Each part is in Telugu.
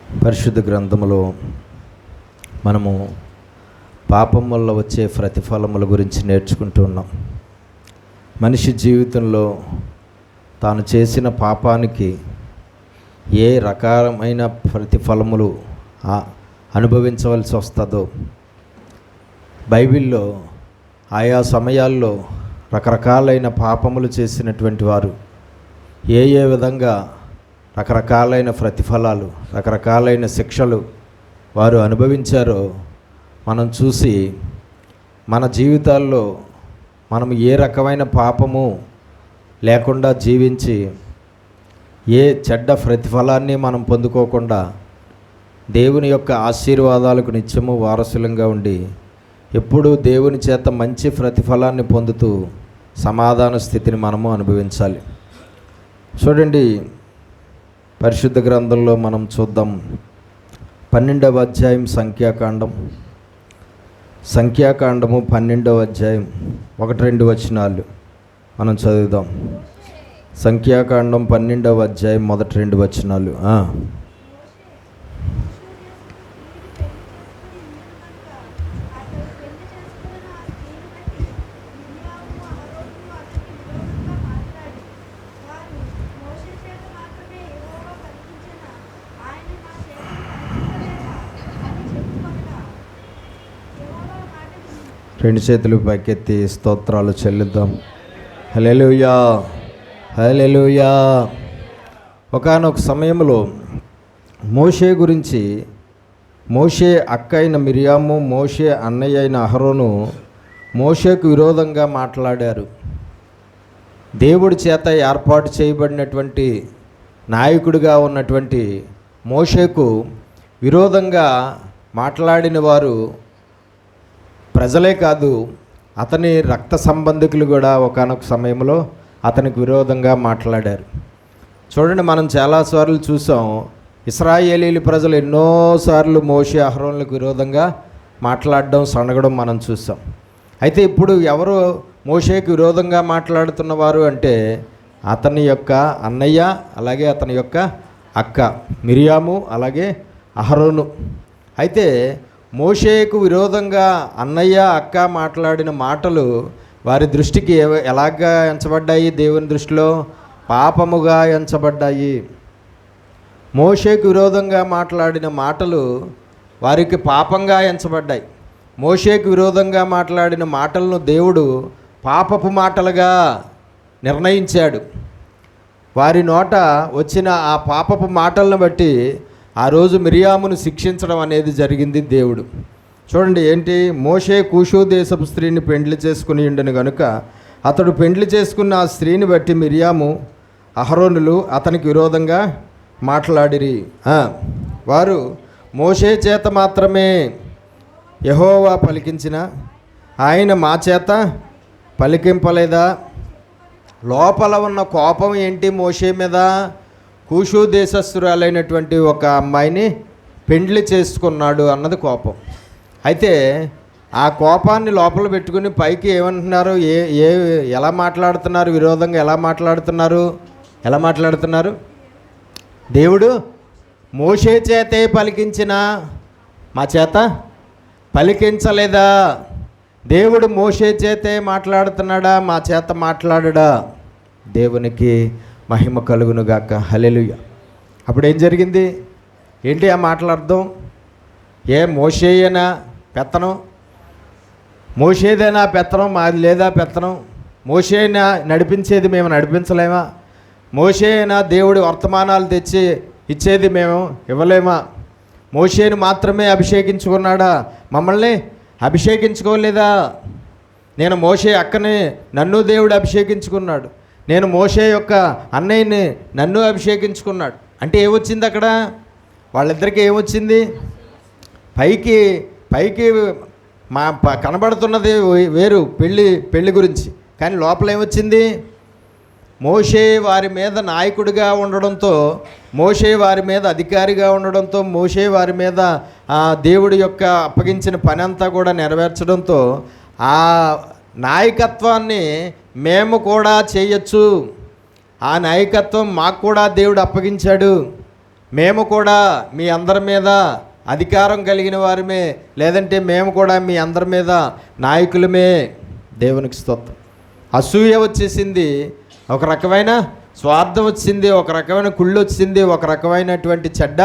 పరిశుద్ధ గ్రంథములో మనము పాపం వల్ల వచ్చే ప్రతిఫలముల గురించి నేర్చుకుంటూ ఉన్నాం. మనిషి జీవితంలో తాను చేసిన పాపానికి ఏ రకమైన ప్రతిఫలములు అనుభవించవలసి వస్తుందో బైబిల్లో ఆయా సమయాల్లో రకరకాలైన పాపములు చేసినటువంటి వారు ఏ విధంగా రకరకాలైన ప్రతిఫలాలు, రకరకాలైన శిక్షలు వారు అనుభవించారో మనం చూసి మన జీవితాల్లో మనం ఏ రకమైన పాపము లేకుండా జీవించి ఏ చెడ్డ ప్రతిఫలాన్ని మనం పొందుకోకుండా దేవుని యొక్క ఆశీర్వాదాలకు నిత్యము వారసులంగా ఉండి ఎప్పుడూ దేవుని చేత మంచి ప్రతిఫలాన్ని పొందుతూ సమాధాన స్థితిని మనము అనుభవించాలి. చూడండి, పరిశుద్ధ గ్రంథంలో మనం చూద్దాం. 12వ అధ్యాయం సంఖ్యాకాండము 12వ అధ్యాయం 1-2 వచనాలు మనం చదువుదాం. సంఖ్యాకాండం 12వ అధ్యాయం 1-2 వచనాలు. రెండు చేతులు పైకెత్తి స్తోత్రాలు చెల్లిద్దాం. హల్లెలూయా, హల్లెలూయా. ఒకానొక సమయంలో మోషే గురించి మోషే అక్క అయిన మిరియాము, మోషే అన్నయ్య అయిన అహరోను మోషేకు విరోధంగా మాట్లాడారు. దేవుడి చేత ఏర్పాటు చేయబడినటువంటి నాయకుడిగా ఉన్నటువంటి మోషేకు విరోధంగా మాట్లాడిన వారు ప్రజలే కాదు, అతని రక్త సంబంధికులు కూడా ఒకానొక సమయంలో అతనికి విరోధంగా మాట్లాడారు. చూడండి, మనం చాలాసార్లు చూసాం, ఇశ్రాయేలీల ప్రజలు ఎన్నోసార్లు మోషే అహరోనులకు విరోధంగా మాట్లాడడం, సనగడం మనం చూసాం. అయితే ఇప్పుడు ఎవరు మోషేకి విరోధంగా మాట్లాడుతున్నవారు అంటే అతని యొక్క అన్నయ్య, అలాగే అతని యొక్క అక్క మిరియాము, అలాగే అహరోను. అయితే మోషేకు విరోధంగా అన్నయ్య, అక్క మాట్లాడిన మాటలు వారి దృష్టికి ఎలాగా ఎంచబడ్డాయి? దేవుని దృష్టిలో పాపముగా ఎంచబడ్డాయి. మోషేకు విరోధంగా మాట్లాడిన మాటలు వారికి పాపంగా ఎంచబడ్డాయి. మోషేకు విరోధంగా మాట్లాడిన మాటలను దేవుడు పాపపు మాటలుగా నిర్ణయించాడు. వారి నోట వచ్చిన ఆ పాపపు మాటలను బట్టి ఆ రోజు మిరియామును శిక్షించడం అనేది జరిగింది దేవుడు. చూడండి, ఏంటి? మోషే కూషు దేశపు స్త్రీని పెండ్లి చేసుకుని ఉండను గనుక అతడు పెండ్లి చేసుకున్న ఆ స్త్రీని బట్టి మిరియాము, అహరోనులు అతనికి విరోధంగా మాట్లాడిరి. వారు మోషే చేత మాత్రమే యెహోవా పలికించిన ఆయన మా చేత పలికింపలేదా? లోపల ఉన్న కోపం ఏంటి మోషే మీద? కూషు దేశస్థురాలైనటువంటి ఒక అమ్మాయిని పెండ్లి చేసుకున్నాడు అన్నది కోపం. అయితే ఆ కోపాన్ని లోపల పెట్టుకుని పైకి ఏమంటున్నారు? ఎలా మాట్లాడుతున్నారు? విరోధంగా ఎలా మాట్లాడుతున్నారు? దేవుడు మోషే చేతే పలికించిన మా చేత పలికించలేదా? దేవుడు మోషే చేతే మాట్లాడుతున్నాడా? మా చేత మాట్లాడడా? దేవునికి మహిమ కలుగును గాక. హల్లెలూయా. అప్పుడు ఏం జరిగింది? ఏంటి ఆ మాటల అర్థం? మోషేయేనా పెత్తనం? మోషేదేనా పెత్తనం? మాది లేదా పెత్తనం? మోషేనా నడిపించేది, మేము నడిపించలేమా? మోషేనా దేవుడి వర్తమానాలు తెచ్చి ఇచ్చేది, మేము ఇవ్వలేమా? మోషేని మాత్రమే అభిషేకించుకున్నాడా? మమ్మల్ని అభిషేకించుకోలేదా? నేను మోషే అక్కని నన్ను దేవుడు అభిషేకించుకున్నాడు. నేను మోషే యొక్క అన్నయ్యని నన్ను అభిషేకించుకున్నాడు. అంటే ఏమొచ్చింది అక్కడ? వాళ్ళిద్దరికీ ఏమొచ్చింది? పైకి మా కనబడుతున్నది వేరు, పెళ్ళి గురించి. కానీ లోపల ఏమొచ్చింది? మోషే వారి మీద నాయకుడిగా ఉండడంతో, మోషే వారి మీద అధికారిగా ఉండడంతో, మోషే వారి మీద దేవుడి యొక్క అప్పగించిన పని అంతా కూడా నెరవేర్చడంతో ఆ నాయకత్వాన్ని మేము కూడా చేయొచ్చు, ఆ నాయకత్వం మాకు కూడా దేవుడు అప్పగించాడు, మేము కూడా మీ అందరి మీద అధికారం కలిగిన వారమే, లేదంటే మేము కూడా మీ అందరి మీద నాయకులమే. దేవునికి స్తోత్రం. అసూయ వచ్చేసింది, ఒక రకమైన స్వార్థం వచ్చింది, ఒక రకమైన కుళ్ళు వచ్చింది, ఒక రకమైనటువంటి చెడ్డ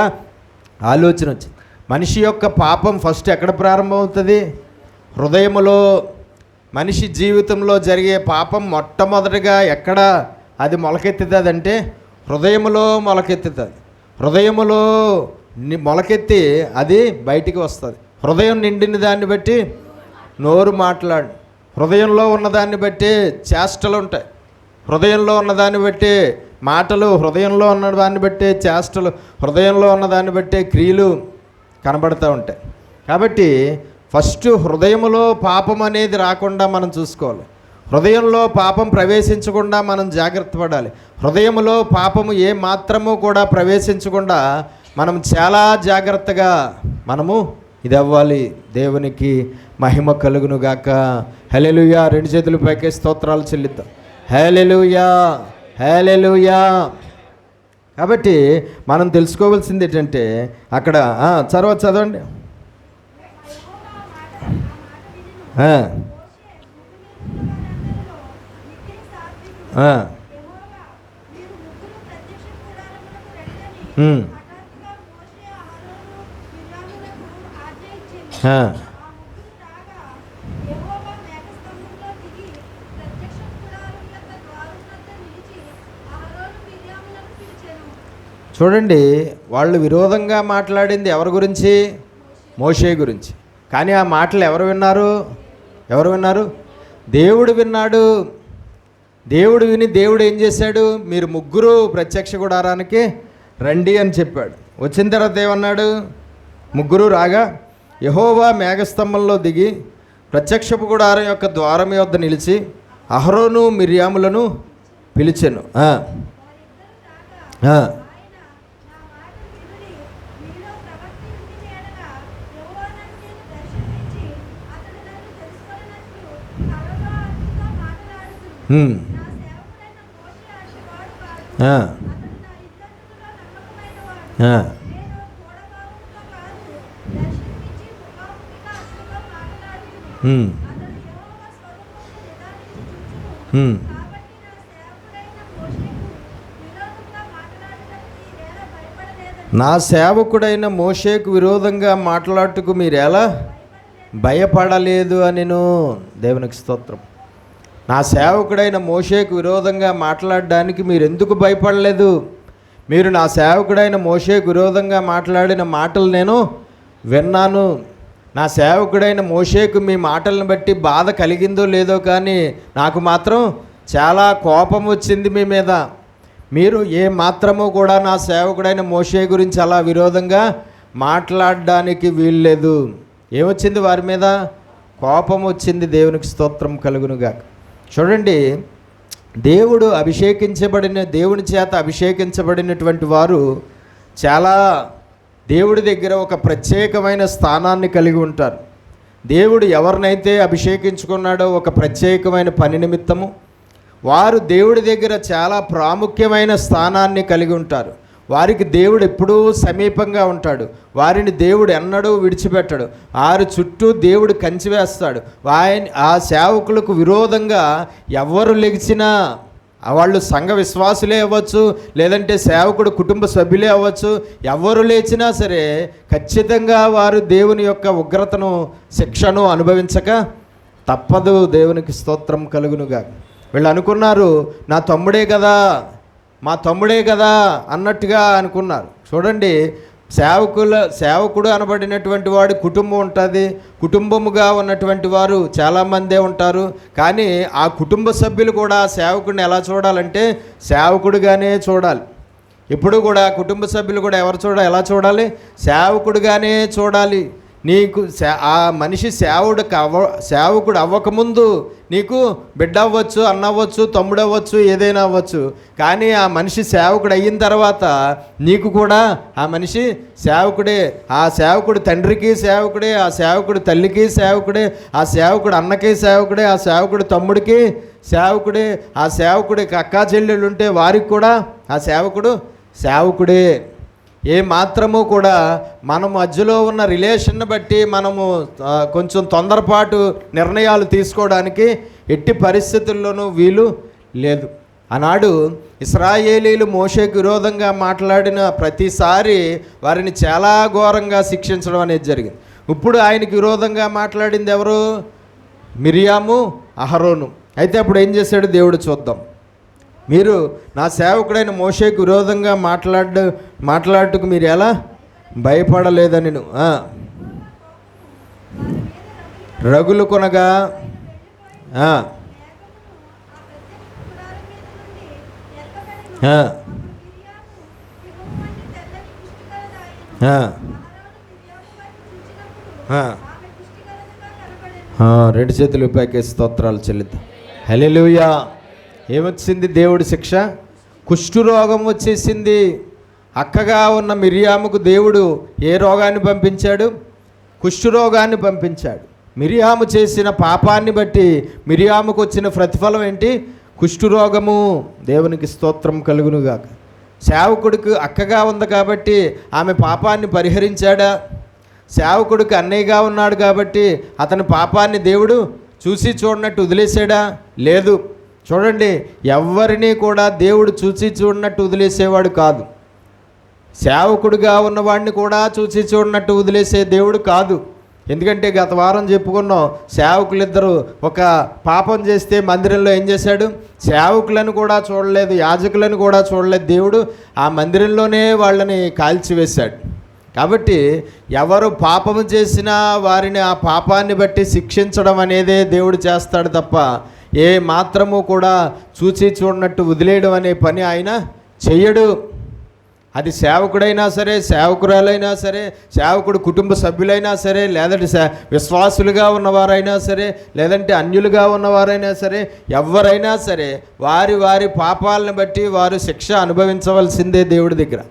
ఆలోచన వచ్చింది. మనిషి యొక్క పాపం ఫస్ట్ ఎక్కడ ప్రారంభమవుతుంది? హృదయములో. మనిషి జీవితంలో జరిగే పాపం మొట్టమొదటిగా ఎక్కడ అది మొలకెత్తుతుంది అంటే హృదయములో మొలకెత్తుతుంది. హృదయములో మొలకెత్తి అది బయటికి వస్తుంది. హృదయం నిండిన దాన్ని బట్టి నోరు మాట్లాడు. హృదయంలో ఉన్నదాన్ని బట్టి చేష్టలు ఉంటాయి. హృదయంలో ఉన్నదాన్ని బట్టి మాటలు, హృదయంలో ఉన్నదాన్ని బట్టి చేష్టలు, హృదయంలో ఉన్నదాన్ని బట్టి క్రియలు కనబడుతూ ఉంటాయి. కాబట్టి ఫస్ట్ హృదయములో పాపం అనేది రాకుండా మనం చూసుకోవాలి. హృదయంలో పాపం ప్రవేశించకుండా మనం జాగ్రత్త పడాలి. హృదయములో పాపము ఏ మాత్రము కూడా ప్రవేశించకుండా మనం చాలా జాగ్రత్తగా మనము ఇది అవ్వాలి. దేవునికి మహిమ కలుగునుగాక. హల్లెలూయా. రెండు చేతులు పైకి స్తోత్రాలు చెల్లిద్దాం. హల్లెలూయా, హల్లెలూయా. కాబట్టి మనం తెలుసుకోవాల్సింది ఏంటంటే అక్కడ తర్వాత చదవండి. చూడండి, వాళ్ళు విరోధంగా మాట్లాడింది ఎవరి గురించి? మోషే గురించి. కానీ ఆ మాటలు ఎవరు విన్నారు? దేవుడు విన్నాడు. దేవుడు విని దేవుడు ఏం చేశాడు? మీరు ముగ్గురు ప్రత్యక్ష గుడారానికి రండి అని చెప్పాడు. వచ్చిన తర్వాత ఏమన్నాడు? ముగ్గురు రాగా యెహోవా మేఘస్తంభంలో దిగి ప్రత్యక్షపు గుడారం యొక్క ద్వారం యొద్ద నిలిచి అహరోను మిర్యాములను పిలిచెను. నా సేవకుడైన మోషేకు విరోధంగా మాట్లాడుటకు మీరు ఎలా భయపడలేదు అనెను. దేవునికి స్తోత్రం. నా సేవకుడైన మోషేకు విరోధంగా మాట్లాడడానికి మీరు ఎందుకు భయపడలేదు? మీరు నా సేవకుడైన మోషేకు విరోధంగా మాట్లాడిన మాటలు నేను విన్నాను. నా సేవకుడైన మోషేకు మీ మాటలను బట్టి బాధ కలిగిందో లేదో కానీ నాకు మాత్రం చాలా కోపం వచ్చింది మీ మీద. మీరు ఏ మాత్రము కూడా నా సేవకుడైన మోషే గురించి అలా విరోధంగా మాట్లాడడానికి వీల్లేదు. ఏమొచ్చింది? వారి మీద కోపం వచ్చింది. దేవునికి స్తోత్రం కలుగునుగాక. చూడండి, దేవుని చేత అభిషేకించబడినటువంటి వారు చాలా దేవుడి దగ్గర ఒక ప్రత్యేకమైన స్థానాన్ని కలిగి ఉంటారు. దేవుడు ఎవరినైతే అభిషేకించుకున్నాడో ఒక ప్రత్యేకమైన పని నిమిత్తము వారు దేవుడి దగ్గర చాలా ప్రాముఖ్యమైన స్థానాన్ని కలిగి ఉంటారు. వారికి దేవుడు ఎప్పుడూ సమీపంగా ఉంటాడు. వారిని దేవుడు ఎన్నడూ విడిచిపెట్టడు. వారి చుట్టూ దేవుడు కంచి వేస్తాడు. ఆ సేవకులకు విరోధంగా ఎవరు లెగిచినా, వాళ్ళు సంఘ విశ్వాసులే అవ్వచ్చు, లేదంటే సేవకుడు కుటుంబ సభ్యులే అవ్వచ్చు, ఎవరు లేచినా సరే ఖచ్చితంగా వారు దేవుని యొక్క ఉగ్రతను, శిక్షను అనుభవించక తప్పదు. దేవునికి స్తోత్రం కలుగునుగా. వీళ్ళు అనుకున్నారు, నా తమ్ముడే కదా, మా తమ్ముడే కదా అన్నట్టుగా అనుకున్నారు. చూడండి, సేవకుడు అనబడినటువంటి వాడి కుటుంబం ఉంటుంది. కుటుంబముగా ఉన్నటువంటి వారు చాలామందే ఉంటారు. కానీ ఆ కుటుంబ సభ్యులు కూడా సేవకుడిని ఎలా చూడాలంటే సేవకుడిగానే చూడాలి. ఇప్పుడు కూడా కుటుంబ సభ్యులు కూడా ఎలా చూడాలి? సేవకుడిగానే చూడాలి. నీకు ఆ మనిషి సేవకుడు అవ్వకముందు నీకు బిడ్డ అవ్వచ్చు, అన్న అవ్వచ్చు, తమ్ముడు అవ్వచ్చు, ఏదైనా అవ్వచ్చు. కానీ ఆ మనిషి సేవకుడు అయిన తర్వాత నీకు కూడా ఆ మనిషి సేవకుడే. ఆ సేవకుడు తండ్రికి సేవకుడే, ఆ సేవకుడు తల్లికి సేవకుడే, ఆ సేవకుడు అన్నకి సేవకుడే, ఆ సేవకుడు తమ్ముడికి సేవకుడే, ఆ సేవకుడికి అక్కా చెల్లెళ్ళు ఉంటే వారికి కూడా ఆ సేవకుడే. ఏ మాత్రము కూడా మన మధ్యలో ఉన్న రిలేషన్ని బట్టి మనము కొంచెం తొందరపాటు నిర్ణయాలు తీసుకోవడానికి ఎట్టి పరిస్థితుల్లోనూ వీలు లేదు. ఆనాడు ఇశ్రాయేలీలు మోషేకు విరోధంగా మాట్లాడిన ప్రతిసారి వారిని చాలా ఘోరంగా శిక్షించడం అనేది జరిగింది. ఇప్పుడు ఆయనకి విరోధంగా మాట్లాడింది ఎవరు? మిరియాము, అహరోను. అయితే అప్పుడు ఏం చేశాడు దేవుడు చూద్దాం. మీరు నా సేవకుడైన మోషేకు విరోధంగా మాట్లాడుటకు మీరు ఎలా భయపడలేదని రగులు కొనగా రెండు చేతులు పైకేసి స్తోత్రాలు చెల్లిద్దాం. హల్లెలూయా. ఏమొచ్చింది? దేవుడి శిక్ష. కుష్ఠరోగం వచ్చేసింది. అక్కగా ఉన్న మిరియాముకు దేవుడు ఏ రోగాన్ని పంపించాడు? కుష్ఠరోగాన్ని పంపించాడు. మిరియాము చేసిన పాపాన్ని బట్టి మిరియాముకు వచ్చిన ప్రతిఫలం ఏంటి? కుష్ఠరోగము. దేవునికి స్తోత్రం కలుగునుగాక. సేవకుడికి అక్కగా ఉంది కాబట్టి ఆమె పాపాన్ని పరిహరించాడా? సేవకుడికి అన్నయ్యగా ఉన్నాడు కాబట్టి అతని పాపాన్ని దేవుడు చూసి చూడనట్టు వదిలేసాడా? లేదు. చూడండి, ఎవరిని కూడా దేవుడు చూసి చూడనట్టు వదిలేసేవాడు కాదు. సేవకుడిగా ఉన్నవాడిని కూడా చూసి చూడనట్టు వదిలేసే దేవుడు కాదు. ఎందుకంటే గత వారం చెప్పుకున్నాం, సేవకులిద్దరూ ఒక పాపం చేస్తే మందిరంలో ఏం చేశాడు? సేవకులను కూడా చూడలేదు, యాజకులను కూడా చూడలేదు. దేవుడు ఆ మందిరంలోనే వాళ్ళని కాల్చివేశాడు. కాబట్టి ఎవరు పాపము చేసినా వారిని ఆ పాపాన్ని బట్టి శిక్షించడం అనేదే దేవుడు చేస్తాడు తప్ప ఏ మాత్రము కూడా చూసి చూడనట్టు వదిలేయడం అనే పని ఆయన చెయ్యడు. అది సేవకుడైనా సరే, సేవకురాలైనా సరే, సేవకుడు కుటుంబ సభ్యులైనా సరే, లేదంటే విశ్వాసులుగా ఉన్నవారైనా సరే, లేదంటే అన్యులుగా ఉన్నవారైనా సరే, ఎవరైనా సరే వారి వారి పాపాలను బట్టి వారు శిక్ష అనుభవించవలసిందే దేవుడి దగ్గర.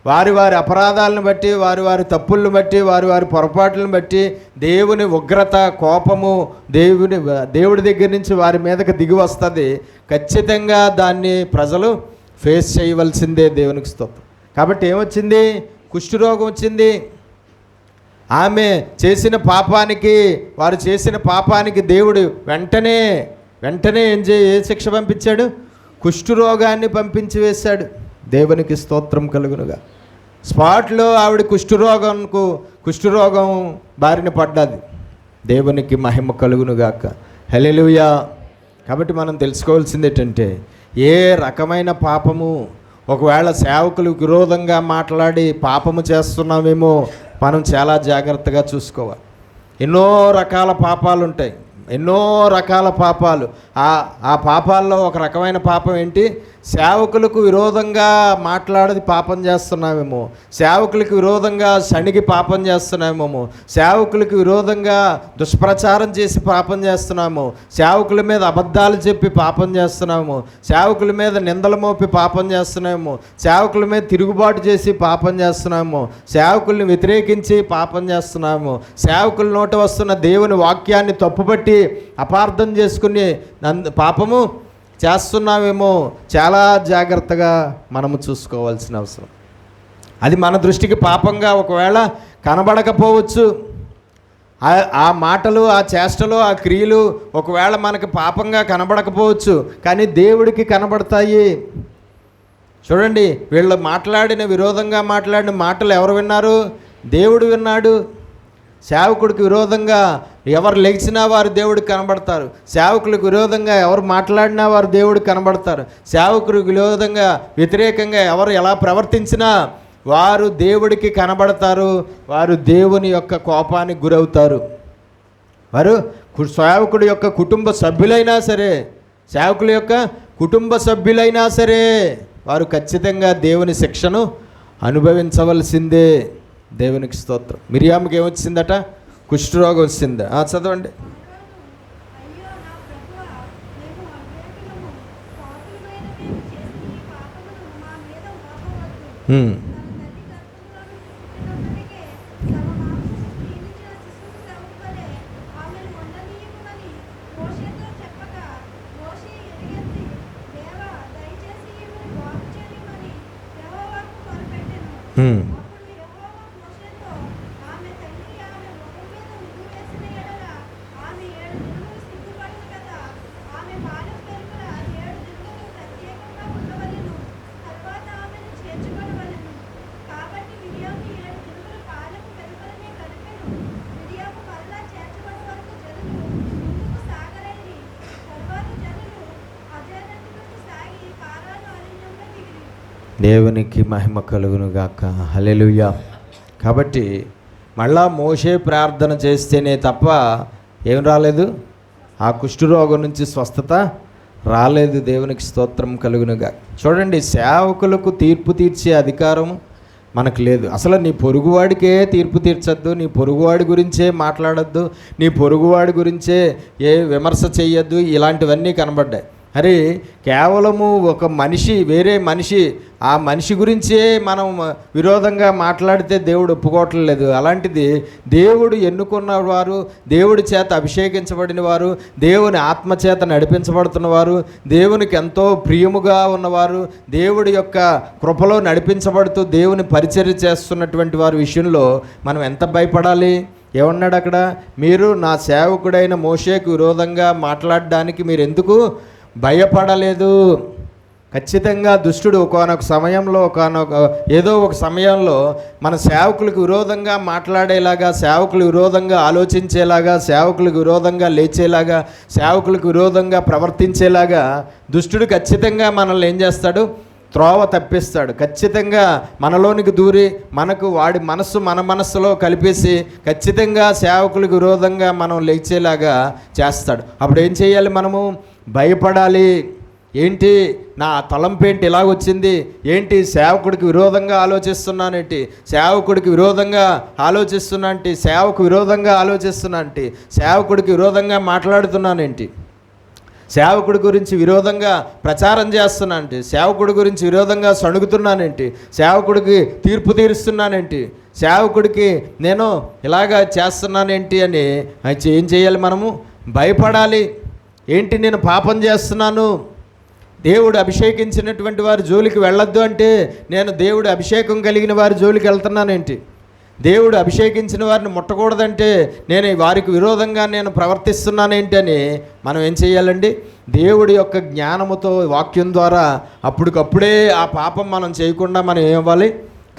వారి వారి అపరాధాలను బట్టి, వారి వారి తప్పులను బట్టి, వారి వారి పొరపాట్లను బట్టి దేవుని ఉగ్రత, కోపము దేవుడి దగ్గర నుంచి వారి మీదకి దిగి వస్తుంది. ఖచ్చితంగా దాన్ని ప్రజలు ఫేస్ చేయవలసిందే. దేవునికి స్తోత్రం. కాబట్టి ఏమొచ్చింది? కుష్ఠరోగం వచ్చింది. ఆమె చేసిన పాపానికి, వారు చేసిన పాపానికి దేవుడు వెంటనే ఏ శిక్ష పంపించాడు? కుష్ఠరోగాన్ని పంపించి వేశాడు. దేవునికి స్తోత్రం కలుగునుగా. స్పాట్లో ఆవిడ కుష్ఠరోగం బారిన పడ్డది. దేవునికి మహిమ కలుగునుగాక. హల్లెలూయా. కాబట్టి మనం తెలుసుకోవాల్సింది ఏంటంటే, ఏ రకమైన పాపము, ఒకవేళ సేవకులకు విరోధంగా మాట్లాడి పాపము చేస్తున్నామేమో మనం చాలా జాగ్రత్తగా చూసుకోవాలి. ఎన్నో రకాల పాపాలు ఉంటాయి, ఎన్నో రకాల పాపాలు. ఆ పాపాల్లో ఒక రకమైన పాపం ఏంటి? సేవకులకు విరోధంగా మాట్లాడి పాపం చేస్తున్నామేమో, సేవకులకు విరోధంగా సణిగి పాపం చేస్తున్నామేమో, సేవకులకు విరోధంగా దుష్ప్రచారం చేసి పాపం చేస్తున్నాము, సేవకుల మీద అబద్ధాలు చెప్పి పాపం చేస్తున్నాము, సేవకుల మీద నిందలు మోపి పాపం చేస్తున్నాము, సేవకుల మీద తిరుగుబాటు చేసి పాపం చేస్తున్నాము, సేవకుల్ని వ్యతిరేకించి పాపం చేస్తున్నాము, సేవకుల నోట వస్తున్న దేవుని వాక్యాన్ని తప్పుపట్టి అపార్థం చేసుకుని పాపము చేస్తున్నామేమో. చాలా జాగ్రత్తగా మనము చూసుకోవాల్సిన అవసరం. అది మన దృష్టికి పాపంగా ఒకవేళ కనబడకపోవచ్చు. ఆ మాటలు, ఆ చేష్టలు, ఆ క్రియలు ఒకవేళ మనకు పాపంగా కనబడకపోవచ్చు, కానీ దేవుడికి కనబడతాయి. చూడండి, వీళ్ళు విరోధంగా మాట్లాడిన మాటలు ఎవరు విన్నారు? దేవుడు విన్నాడు. సేవకుడికి విరోధంగా ఎవరు లేచినా వారు దేవుడికి కనబడతారు. సేవకులకు విరోధంగా ఎవరు మాట్లాడినా వారు దేవుడికి కనబడతారు. సేవకులకు విరోధంగా, వ్యతిరేకంగా ఎవరు ఎలా ప్రవర్తించినా వారు దేవుడికి కనబడతారు. వారు దేవుని యొక్క కోపానికి గురవుతారు. వారు సేవకుడి యొక్క కుటుంబ సభ్యులైనా సరే, సేవకుల యొక్క కుటుంబ సభ్యులైనా సరే వారు ఖచ్చితంగా దేవుని శిక్షను అనుభవించవలసిందే. దేవునికి స్తోత్రం. మిరియాముకి ఏమొచ్చిందట? కుష్ఠరోగం వచ్చిందా? చదవండి. దేవునికి మహిమ కలుగును గాక. హల్లెలూయా. కాబట్టి మళ్ళా మోషే ప్రార్థన చేస్తేనే తప్ప ఏం రాలేదు, ఆ కుష్ఠరోగం నుంచి స్వస్థత రాలేదు. దేవునికి స్తోత్రం కలుగునుగా. చూడండి, సేవకులకు తీర్పు తీర్చే అధికారం మనకు లేదు. అసలు నీ పొరుగువాడికే తీర్పు తీర్చొద్దు, నీ పొరుగువాడి గురించే మాట్లాడొద్దు, నీ పొరుగువాడి గురించే ఏ విమర్శ చెయ్యొద్దు, ఇలాంటివన్నీ కనబడ్డాయి. అరే, కేవలము ఒక మనిషి, వేరే మనిషి, ఆ మనిషి గురించే మనం విరోధంగా మాట్లాడితే దేవుడు ఒప్పుకోవట్లేదు. అలాంటిది దేవుడు ఎన్నుకున్న వారు, దేవుడి చేత అభిషేకించబడిన వారు, దేవుని ఆత్మచేత నడిపించబడుతున్నవారు, దేవునికి ఎంతో ప్రియముగా ఉన్నవారు, దేవుడి యొక్క కృపలో నడిపించబడుతూ దేవుని పరిచర్య చేస్తున్నటువంటి వారి విషయంలో మనం ఎంత భయపడాలి? ఏమన్నాడు అక్కడ? మీరు నా సేవకుడైన మోషేకు విరోధంగా మాట్లాడడానికి మీరు ఎందుకు భయపడలేదు? ఖచ్చితంగా దుష్టుడు ఒకానొక సమయంలో, ఏదో ఒక సమయంలో మన సేవకులకు విరోధంగా మాట్లాడేలాగా, సేవకులకు విరోధంగా ఆలోచించేలాగా, సేవకులకు విరోధంగా లేచేలాగా, సేవకులకు విరోధంగా ప్రవర్తించేలాగా దుష్టుడు ఖచ్చితంగా మనల్ని ఏం చేస్తాడు? త్రోవ తప్పిస్తాడు. ఖచ్చితంగా మనలోనికి దూరి మనకు వాడి మనస్సు మన మనస్సులో కలిపేసి ఖచ్చితంగా సేవకులకు విరోధంగా మనం లేచేలాగా చేస్తాడు. అప్పుడు ఏం చేయాలి? మనము భయపడాలి. ఏంటి నా తలంపేంటి ఇలాగొచ్చింది, ఏంటి సేవకుడికి విరోధంగా ఆలోచిస్తున్నానేంటి, సేవకుడికి విరోధంగా ఆలోచిస్తున్నాంటి, సేవకు విరోధంగా ఆలోచిస్తున్నాంటి, సేవకుడికి విరోధంగా మాట్లాడుతున్నానేంటి, సేవకుడి గురించి విరోధంగా ప్రచారం చేస్తున్నానంటే, సేవకుడి గురించి విరోధంగా సణుగుతున్నానేంటి, సేవకుడికి తీర్పు తీరుస్తున్నానేంటి, సేవకుడికి నేను ఇలాగా చేస్తున్నానేంటి అని ఏం చేయాలి? మనము భయపడాలి. ఏంటి నేను పాపం చేస్తున్నాను, దేవుడు అభిషేకించినటువంటి వారి జోలికి వెళ్ళొద్దు అంటే నేను దేవుడు అభిషేకం కలిగిన వారి జోలికి వెళ్తున్నానేంటి, దేవుడు అభిషేకించిన వారిని ముట్టకూడదంటే నేను వారికి విరోధంగా నేను ప్రవర్తిస్తున్నానేంటి అని మనం ఏం చేయాలండి? దేవుడి యొక్క జ్ఞానముతో వాక్యం ద్వారా అప్పటికప్పుడే ఆ పాపం మనం చేయకుండా మనం ఏమవ్వాలి?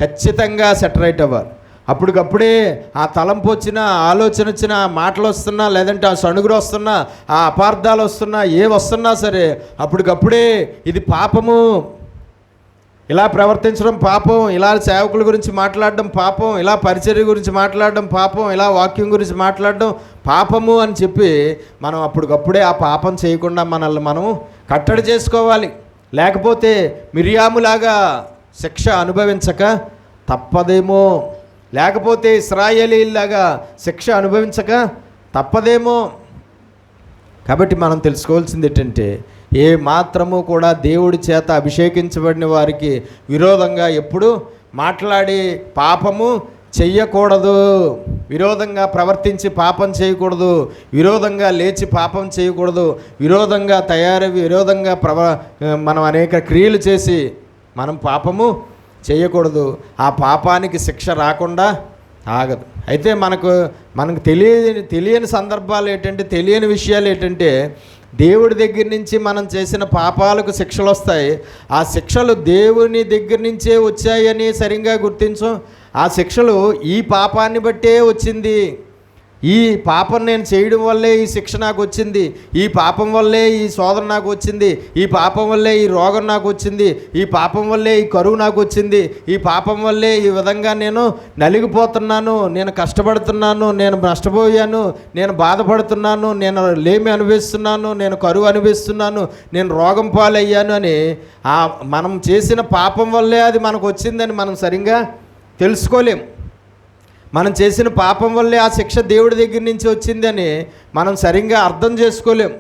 ఖచ్చితంగా సెటరైట్ అవ్వాలి. అప్పటికప్పుడే ఆ తలంపు వచ్చినా, ఆలోచన వచ్చినా, మాటలు వస్తున్నా, లేదంటే ఆ సణుగురు వస్తున్నా, ఆ అపార్థాలు వస్తున్నా, ఏ వస్తున్నా సరే అప్పటికప్పుడే ఇది పాపము, ఇలా ప్రవర్తించడం పాపం, ఇలా సేవకుల గురించి మాట్లాడడం పాపం, ఇలా పరిచర్య గురించి మాట్లాడడం పాపం, ఇలా వాక్యం గురించి మాట్లాడడం పాపము అని చెప్పి మనం అప్పటికప్పుడే ఆ పాపం చేయకుండా మనల్ని మనము కట్టడి చేసుకోవాలి. లేకపోతే మిరియాములాగా శిక్ష అనుభవించక తప్పదేమో, లేకపోతే ఇశ్రాయేలీలాగా శిక్ష అనుభవించక తప్పదేమో. కాబట్టి మనం తెలుసుకోవాల్సింది ఏంటంటే, ఏ మాత్రము కూడా దేవుడి చేత అభిషేకించబడిన వారికి విరోధంగా ఎప్పుడు మాట్లాడి పాపము చెయ్యకూడదు, విరోధంగా ప్రవర్తించి పాపం చేయకూడదు, విరోధంగా లేచి పాపం చేయకూడదు, విరోధంగా తయారవి విరోధంగా మనం అనేక క్రియలు చేసి మనం పాపము చేయకూడదు. ఆ పాపానికి శిక్ష రాకుండా ఆగదు. అయితే మనకు తెలియని సందర్భాలు ఏంటంటే, తెలియని విషయాలు ఏంటంటే, దేవుడి దగ్గర నుంచి మనం చేసిన పాపాలకు శిక్షలు వస్తాయి. ఆ శిక్షలు దేవుని దగ్గర నుంచే వచ్చాయని సరిగ్గా గుర్తించం. ఆ శిక్షలు ఈ పాపాన్ని బట్టే వచ్చింది, ఈ పాపం నేను చేయడం వల్లే ఈ శిక్ష నాకు వచ్చింది, ఈ పాపం వల్లే ఈ శోధన నాకు వచ్చింది, ఈ పాపం వల్లే ఈ రోగం నాకు వచ్చింది, ఈ పాపం వల్లే ఈ కరువు నాకు వచ్చింది, ఈ పాపం వల్లే ఈ విధంగా నేను నలిగిపోతున్నాను, నేను కష్టపడుతున్నాను, నేను నష్టపోయాను, నేను బాధపడుతున్నాను, నేను లేమి అనుభవిస్తున్నాను, నేను కరువు అనుభవిస్తున్నాను, నేను రోగం పాలయ్యాను అని మనం చేసిన పాపం వల్లే అది మనకు వచ్చిందని మనం సరిగ్గా తెలుసుకోలేం. మనం చేసిన పాపం వల్లే ఆ శిక్ష దేవుడి దగ్గర నుంచి వచ్చిందని మనం సరిగ్గా అర్థం చేసుకోలేం.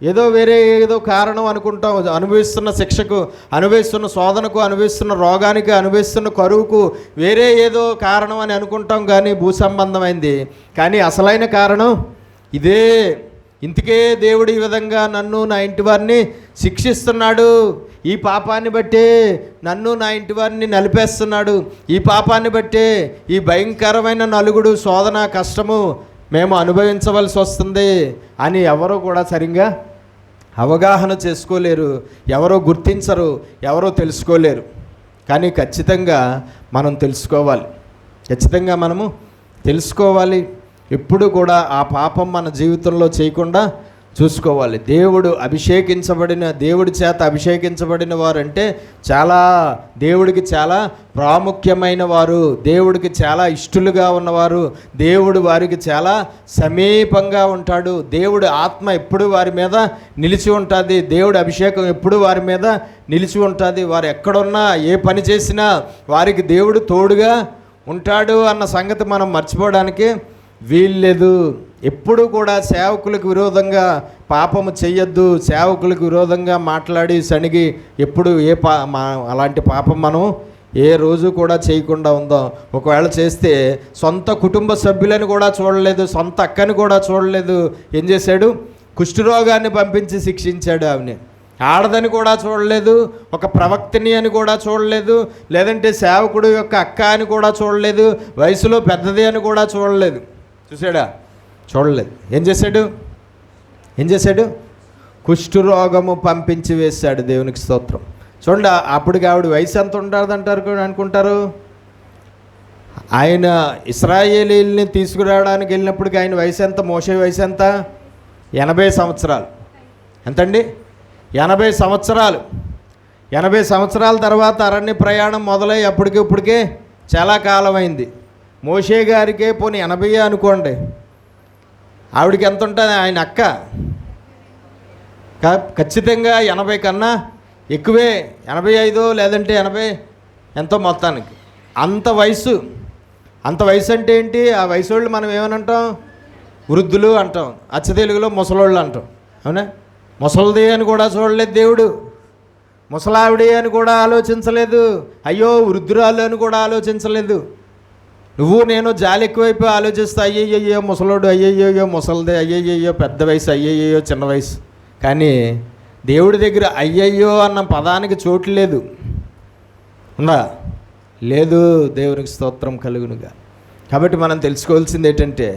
ఏదో వేరే ఏదో కారణం అనుకుంటాం. అనుభవిస్తున్న శిక్షకు, అనుభవిస్తున్న శోధనకు, అనుభవిస్తున్న రోగానికి, అనుభవిస్తున్న కరువుకు వేరే ఏదో కారణం అని అనుకుంటాం, కానీ భూసంబంధమైంది. కానీ అసలైన కారణం ఇదే. ఇందుకే దేవుడు ఈ విధంగా నన్ను, నా ఇంటి వారిని శిక్షిస్తున్నాడు. ఈ పాపాన్ని బట్టే నన్ను నా ఇంటి వారిని నలిపేస్తున్నాడు, ఈ పాపాన్ని బట్టే ఈ భయంకరమైన నలుగుడు శోధన కష్టము మేము అనుభవించవలసి వస్తుంది అని ఎవరో కూడా సరిగ్గా అవగాహన చేసుకోలేరు, ఎవరో గుర్తించరు, ఎవరో తెలుసుకోలేరు. కానీ ఖచ్చితంగా మనం తెలుసుకోవాలి, ఖచ్చితంగా మనము తెలుసుకోవాలి. ఎప్పుడు కూడా ఆ పాపం మన జీవితంలో చేయకుండా చూసుకోవాలి. దేవుడి చేత అభిషేకించబడిన వారు అంటే దేవుడికి చాలా ప్రాముఖ్యమైన వారు, దేవుడికి చాలా ఇష్టలుగా ఉన్నవారు, దేవుడు వారికి చాలా సమీపంగా ఉంటాడు. దేవుడి ఆత్మ ఎప్పుడు వారి మీద నిలిచి ఉంటుంది, దేవుడి అభిషేకం ఎప్పుడు వారి మీద నిలిచి ఉంటుంది. వారు ఎక్కడున్నా ఏ పని చేసినా వారికి దేవుడు తోడుగా ఉంటాడు అన్న సంగతి మనం మర్చిపోవడానికి వీల్లేదు. ఎప్పుడు కూడా సేవకులకు విరోధంగా పాపము చెయ్యొద్దు, సేవకులకు విరోధంగా మాట్లాడి సణిగి ఎప్పుడు అలాంటి పాపం మనం ఏ రోజు కూడా చేయకుండా ఉందాం. ఒకవేళ చేస్తే సొంత కుటుంబ సభ్యులను కూడా చూడలేదు, సొంత అక్కని కూడా చూడలేదు. ఏం చేశాడు? కుష్ఠరోగాన్ని పంపించి శిక్షించాడు. ఆమెని ఆడదని కూడా చూడలేదు, ఒక ప్రవక్తిని అని కూడా చూడలేదు, లేదంటే సేవకుడు యొక్క అక్క అని కూడా చూడలేదు, వయసులో పెద్దది అని కూడా చూడలేదు. చూసాడా? చూడలేదు. ఏం చేశాడు? కుష్ఠరోగము పంపించి వేశాడు. దేవునికి స్తోత్రం. చూడండి, అప్పటికి ఆవిడ వయసు ఎంత ఉంటుందంటారు అనుకుంటారు? ఆయన ఇశ్రాయేలీల్ని తీసుకురావడానికి వెళ్ళినప్పటికీ ఆయన వయసు ఎంత? మోషే వయసు ఎంత? 80 సంవత్సరాలు. ఎంతండి? 80 సంవత్సరాలు. 80 సంవత్సరాల తర్వాత అరణ్య ప్రయాణం మొదలై ఇప్పటికే చాలా కాలం అయింది. మోషే గారికే పోనీ 80 అనుకోండి, ఆవిడకి ఎంత ఉంటుంది? ఆయన అక్క ఖచ్చితంగా 80 కన్నా ఎక్కువే, 85 లేదంటే 80 ఎంతో మొత్తానికి. అంత వయసు అంటే ఏంటి? ఆ వయసు వాళ్ళు మనం ఏమని అంటాం? వృద్ధులు అంటాం, అచ్చ తెలుగులో ముసలోళ్ళు అంటాం. అవునా? ముసలిది అని కూడా చూడలేదు దేవుడు, ముసలావిడి అని కూడా ఆలోచించలేదు, అయ్యో వృద్ధురాలు అని కూడా ఆలోచించలేదు. నువ్వు నేను జాలి ఎక్కువైపోయి ఆలోచిస్తా, అయ్యయ్యో ముసలోడు, అయ్యయ్యో ముసలిదే, అయ్యయ్యో పెద్ద వయసు, అయ్యయ్యో చిన్న వయసు. కానీ దేవుడి దగ్గర అయ్యయ్యో అన్న పదానికి చోటు లేదు. ఉందా? లేదు. దేవునికి స్తోత్రం కలుగునుగా. కాబట్టి మనం తెలుసుకోవాల్సింది ఏంటంటే,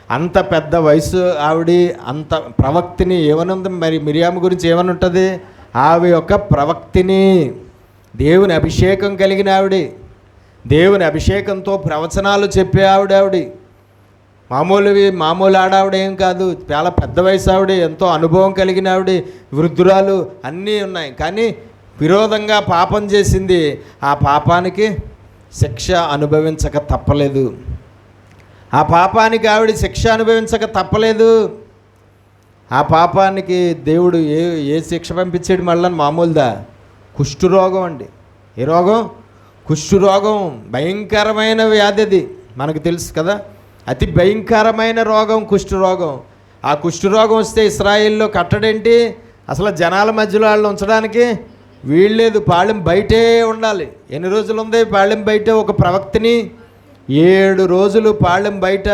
అంత పెద్ద వయసు ఆవిడ, అంత ప్రవక్తిని ఏమనుంది మరి? మిరియాము గురించి ఏమని ఉంటుంది? ఆవిడ యొక్క ప్రవక్తిని, దేవుని అభిషేకం కలిగిన ఆవిడ, దేవుని అభిషేకంతో ప్రవచనాలు చెప్పే ఆవిడ మామూలు ఆడావిడ ఏం కాదు, చాలా పెద్ద వయసు ఆవిడ, ఎంతో అనుభవం కలిగిన ఆవిడ, వృద్ధురాలు అన్నీ ఉన్నాయి. కానీ విరోధంగా పాపం చేసింది. ఆ పాపానికి శిక్ష అనుభవించక తప్పలేదు. ఆ పాపానికి ఆవిడ శిక్ష అనుభవించక తప్పలేదు. ఆ పాపానికి దేవుడు ఏ శిక్ష పంపించాడు? మళ్ళీ మామూలుదా? కుష్ఠరోగం అండి. ఏ రోగం? కుష్ఠరోగం. భయంకరమైన వ్యాధి అది, మనకు తెలుసు కదా. అతి భయంకరమైన రోగం కుష్ఠరోగం. ఆ కుష్ఠరోగం వస్తే ఇశ్రాయేల్లో కట్టడేంటి? అసలు జనాల మధ్యలో వాళ్ళు ఉంచడానికి వీల్లేదు, పాళెం బయటే ఉండాలి. ఎన్ని రోజులు ఉంది పాళెం బయట? ఒక ప్రవక్తిని 7 రోజులు పాళెం బయట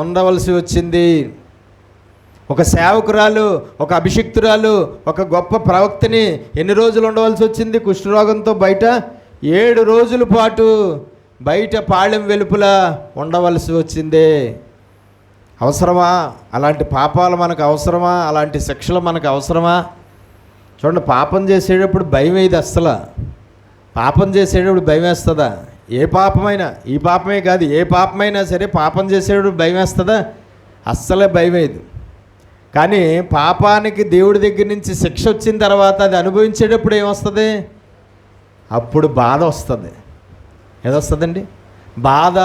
ఉండవలసి వచ్చింది. ఒక సేవకురాలు, ఒక అభిషిక్తురాలు, ఒక గొప్ప ప్రవక్తిని ఎన్ని రోజులు ఉండవలసి వచ్చింది? కుష్ఠరోగంతో బయట 7 రోజుల పాటు బయట పాళెం వెలుపల ఉండవలసి వచ్చిందే. అవసరమా? అలాంటి పాపాలు మనకు అవసరమా? అలాంటి శిక్షలు మనకు అవసరమా? చూడండి, పాపం చేసేటప్పుడు భయం వేయదు అస్సలు. పాపం చేసేటప్పుడు భయం వేస్తుందా? ఏ పాపమైనా, ఈ పాపమే కాదు, ఏ పాపమైనా సరే పాపం చేసేటప్పుడు భయం వేస్తుందా? అస్సలే భయం వేయదు. కానీ పాపానికి దేవుడి దగ్గర నుంచి శిక్ష వచ్చిన తర్వాత అది అనుభవించేటప్పుడు ఏమొస్తుంది? అప్పుడు బాధ వస్తుంది. ఏదొస్తుందండి? బాధ,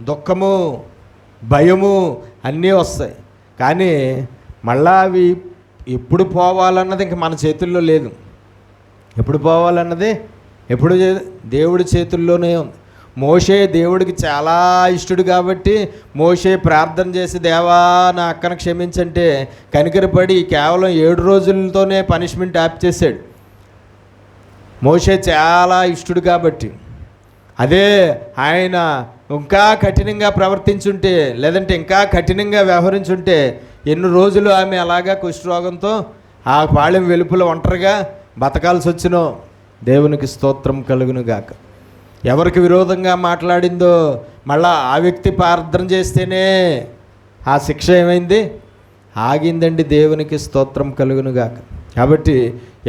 దుఃఖము, భయము అన్నీ వస్తాయి. కానీ మళ్ళా అవి ఎప్పుడు పోవాలన్నది ఇంక మన చేతుల్లో లేదు. ఎప్పుడు పోవాలన్నది దేవుడి చేతుల్లోనే ఉంది. మోషే దేవుడికి చాలా ఇష్టడు కాబట్టి మోషే ప్రార్థన చేసి, దేవా నా అక్కను క్షమించంటే కనికరపడి కేవలం 7 రోజులతోనే పనిష్మెంట్ ఆప్ చేశాడు. మోషే చాలా ఇష్టడు కాబట్టి. అదే ఆయన ఇంకా కఠినంగా ప్రవర్తించుంటే, లేదంటే ఇంకా కఠినంగా వ్యవహరించుంటే ఎన్ని రోజులు ఆమె అలాగా కుష్ఠరోగంతో ఆ పాళెం వెలుపల ఒంటరిగా బతకాల్సి వచ్చినో. దేవునికి స్తోత్రం కలుగును గాక. ఎవరికి విరోధంగా మాట్లాడిందో మళ్ళా ఆ వ్యక్తి ప్రార్థన చేస్తేనే ఆ శిక్ష ఏమైంది, ఆగిందండి. దేవునికి స్తోత్రం కలుగును గాక. కాబట్టి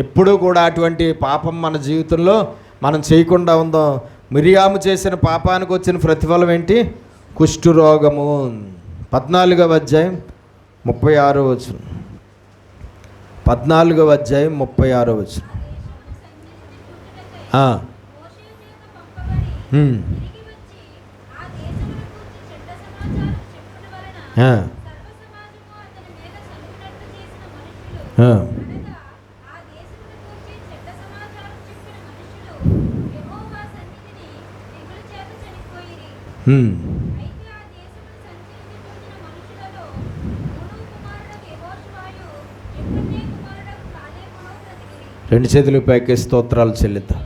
ఎప్పుడూ కూడా అటువంటి పాపం మన జీవితంలో మనం చేయకుండా ఉందాం. మిరియాము చేసిన పాపానికి వచ్చిన ప్రతిఫలం ఏంటి? కుష్ఠరోగము. 14వ అధ్యాయం 36వ వచనం. 14వ అధ్యాయం 36వ వచనం. రెండు చేతులు పైకి స్తోత్రాలు చెల్లిద్దాం.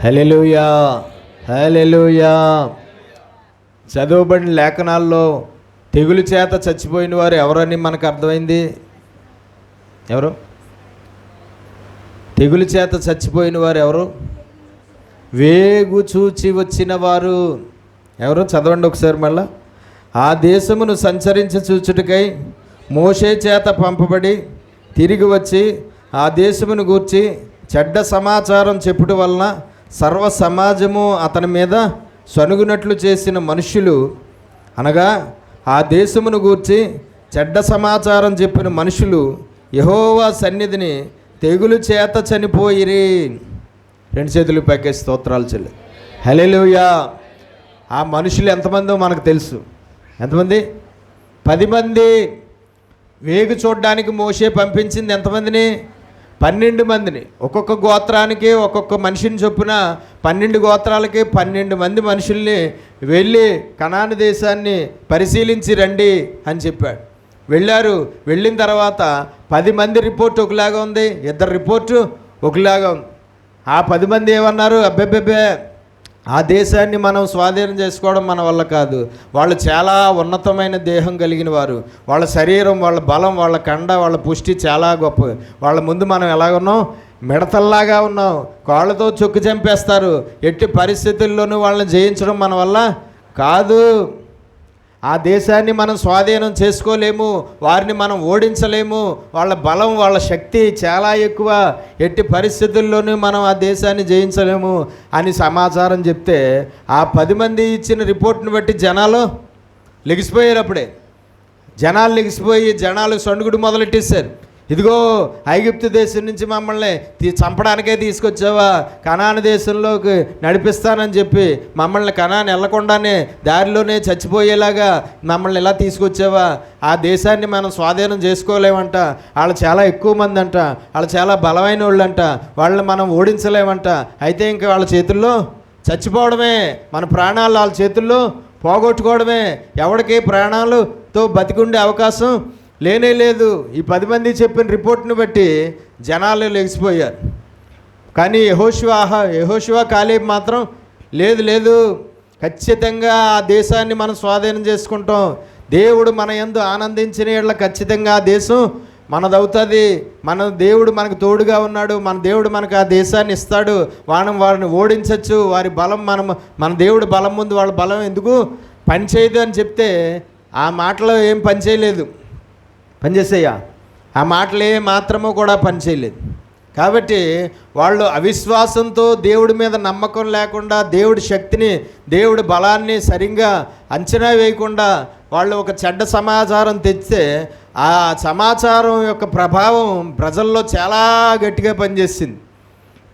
హల్లెలూయా, హల్లెలూయా. చదవబడిన లేఖనాల్లో తెగులు చేత చచ్చిపోయిన వారు ఎవరని మనకు అర్థమైంది? ఎవరు? తెగులు చేత చచ్చిపోయిన వారు ఎవరు? వేగు చూచి వచ్చిన వారు ఎవరు? చదవండి ఒకసారి మళ్ళా. ఆ దేశమును సంచరించి చూచుటకై మోషే చేత పంపబడి తిరిగి వచ్చి ఆ దేశమును గూర్చి చెడ్డ సమాచారం చెప్పుట వలన సర్వ సమాజము అతని మీద సనుగునట్లు చేసిన మనుష్యులు, అనగా ఆ దేశమును గూర్చి చెడ్డ సమాచారం చెప్పిన మనుషులు యెహోవా సన్నిధిని తెగులు చేత చనిపోయిరి. రెండు చేతులు పైకి స్తోత్రాలు చెల్లి. హల్లెలూయా. ఆ మనుషులు ఎంతమందో మనకు తెలుసు. ఎంతమంది? 10 మంది. వేగు చూడడానికి మోషే పంపించింది ఎంతమందిని? 12 మందిని. ఒక్కొక్క గోత్రానికి ఒక్కొక్క మనిషిని చొప్పున 12 గోత్రాలకి 12 మంది మనుషుల్ని వెళ్ళి కనాను దేశాన్ని పరిశీలించి రండి అని చెప్పాడు. వెళ్ళారు. వెళ్ళిన తర్వాత 10 మంది రిపోర్ట్ ఒకలాగా ఉంది, 2 రిపోర్టు ఒకలాగా ఉంది. ఆ 10 మంది ఏమన్నారు? అబ్బెబ్బెబ్బే, ఆ దేశాన్ని మనం స్వాధీనం చేసుకోవడం మన వల్ల కాదు. వాళ్ళు చాలా ఉన్నతమైన దేహం కలిగిన వారు. వాళ్ళ శరీరం, వాళ్ళ బలం, వాళ్ళ కండ, వాళ్ళ పుష్టి చాలా గొప్ప. వాళ్ళ ముందు మనం ఎలాగున్నాం? మిడతల్లాగా ఉన్నాం. కాళ్ళతో చొక్కు చంపేస్తారు. ఎట్టి పరిస్థితుల్లోనూ వాళ్ళని జయించడం మన వల్ల కాదు. ఆ దేశాన్ని మనం స్వాధీనం చేసుకోలేము, వారిని మనం ఓడించలేము. వాళ్ళ బలం, వాళ్ళ శక్తి చాలా ఎక్కువ. ఎట్టి పరిస్థితుల్లోనూ మనం ఆ దేశాన్ని జయించలేము అని సమాచారం చెప్తే ఆ 10 మంది ఇచ్చిన రిపోర్ట్ని బట్టి జనాలు లెగిసిపోయారు. అప్పుడే జనాలు లెగిసిపోయి జనాలు సణుగుడు మొదలెట్టేశారు. ఇదిగో ఐగుప్తు దేశం నుంచి మమ్మల్ని చంపడానికే తీసుకొచ్చావా? కనాను దేశంలోకి నడిపిస్తానని చెప్పి మమ్మల్ని కనాను వెళ్ళకుండానే దారిలోనే చచ్చిపోయేలాగా మమ్మల్ని ఇలా తీసుకొచ్చావా? ఆ దేశాన్ని మనం స్వాధీనం చేసుకోలేమంట. వాళ్ళు చాలా ఎక్కువ మంది అంట, వాళ్ళు చాలా బలమైన వాళ్ళు అంట, వాళ్ళని మనం ఓడించలేమంట. అయితే ఇంక వాళ్ళ చేతుల్లో చచ్చిపోవడమే, మన ప్రాణాలు వాళ్ళ చేతుల్లో పోగొట్టుకోవడమే. ఎవరికి ప్రాణాలతో బతికుండే అవకాశం లేనే లేదు. ఈ 10 మంది చెప్పిన రిపోర్ట్ని బట్టి జనాలు లెగిసిపోయారు. కానీ యెహోషువ కాలేబు మాత్రం లేదు లేదు, ఖచ్చితంగా ఆ దేశాన్ని మనం స్వాధీనం చేసుకుంటాం. దేవుడు మన యందు ఆనందించిన యెడల ఖచ్చితంగా ఆ దేశం మనదవుతుంది. మన దేవుడు మనకు తోడుగా ఉన్నాడు. మన దేవుడు మనకు ఆ దేశాన్ని ఇస్తాడు. వారిని ఓడించవచ్చు. వారి బలం మన దేవుడు బలం ముందు వాళ్ళ బలం ఎందుకు పనిచేయదు అని చెప్తే ఆ మాటలో ఏం పనిచేయలేదు. పనిచేసేయా? ఆ మాటలే మాత్రము కూడా పనిచేయలేదు. కాబట్టి వాళ్ళు అవిశ్వాసంతో, దేవుడి మీద నమ్మకం లేకుండా, దేవుడి శక్తిని, దేవుడి బలాన్ని సరిగ్గా అంచనా వేయకుండా వాళ్ళు ఒక చెడ్డ సమాచారం తెస్తే ఆ సమాచారం యొక్క ప్రభావం ప్రజల్లో చాలా గట్టిగా పనిచేసింది.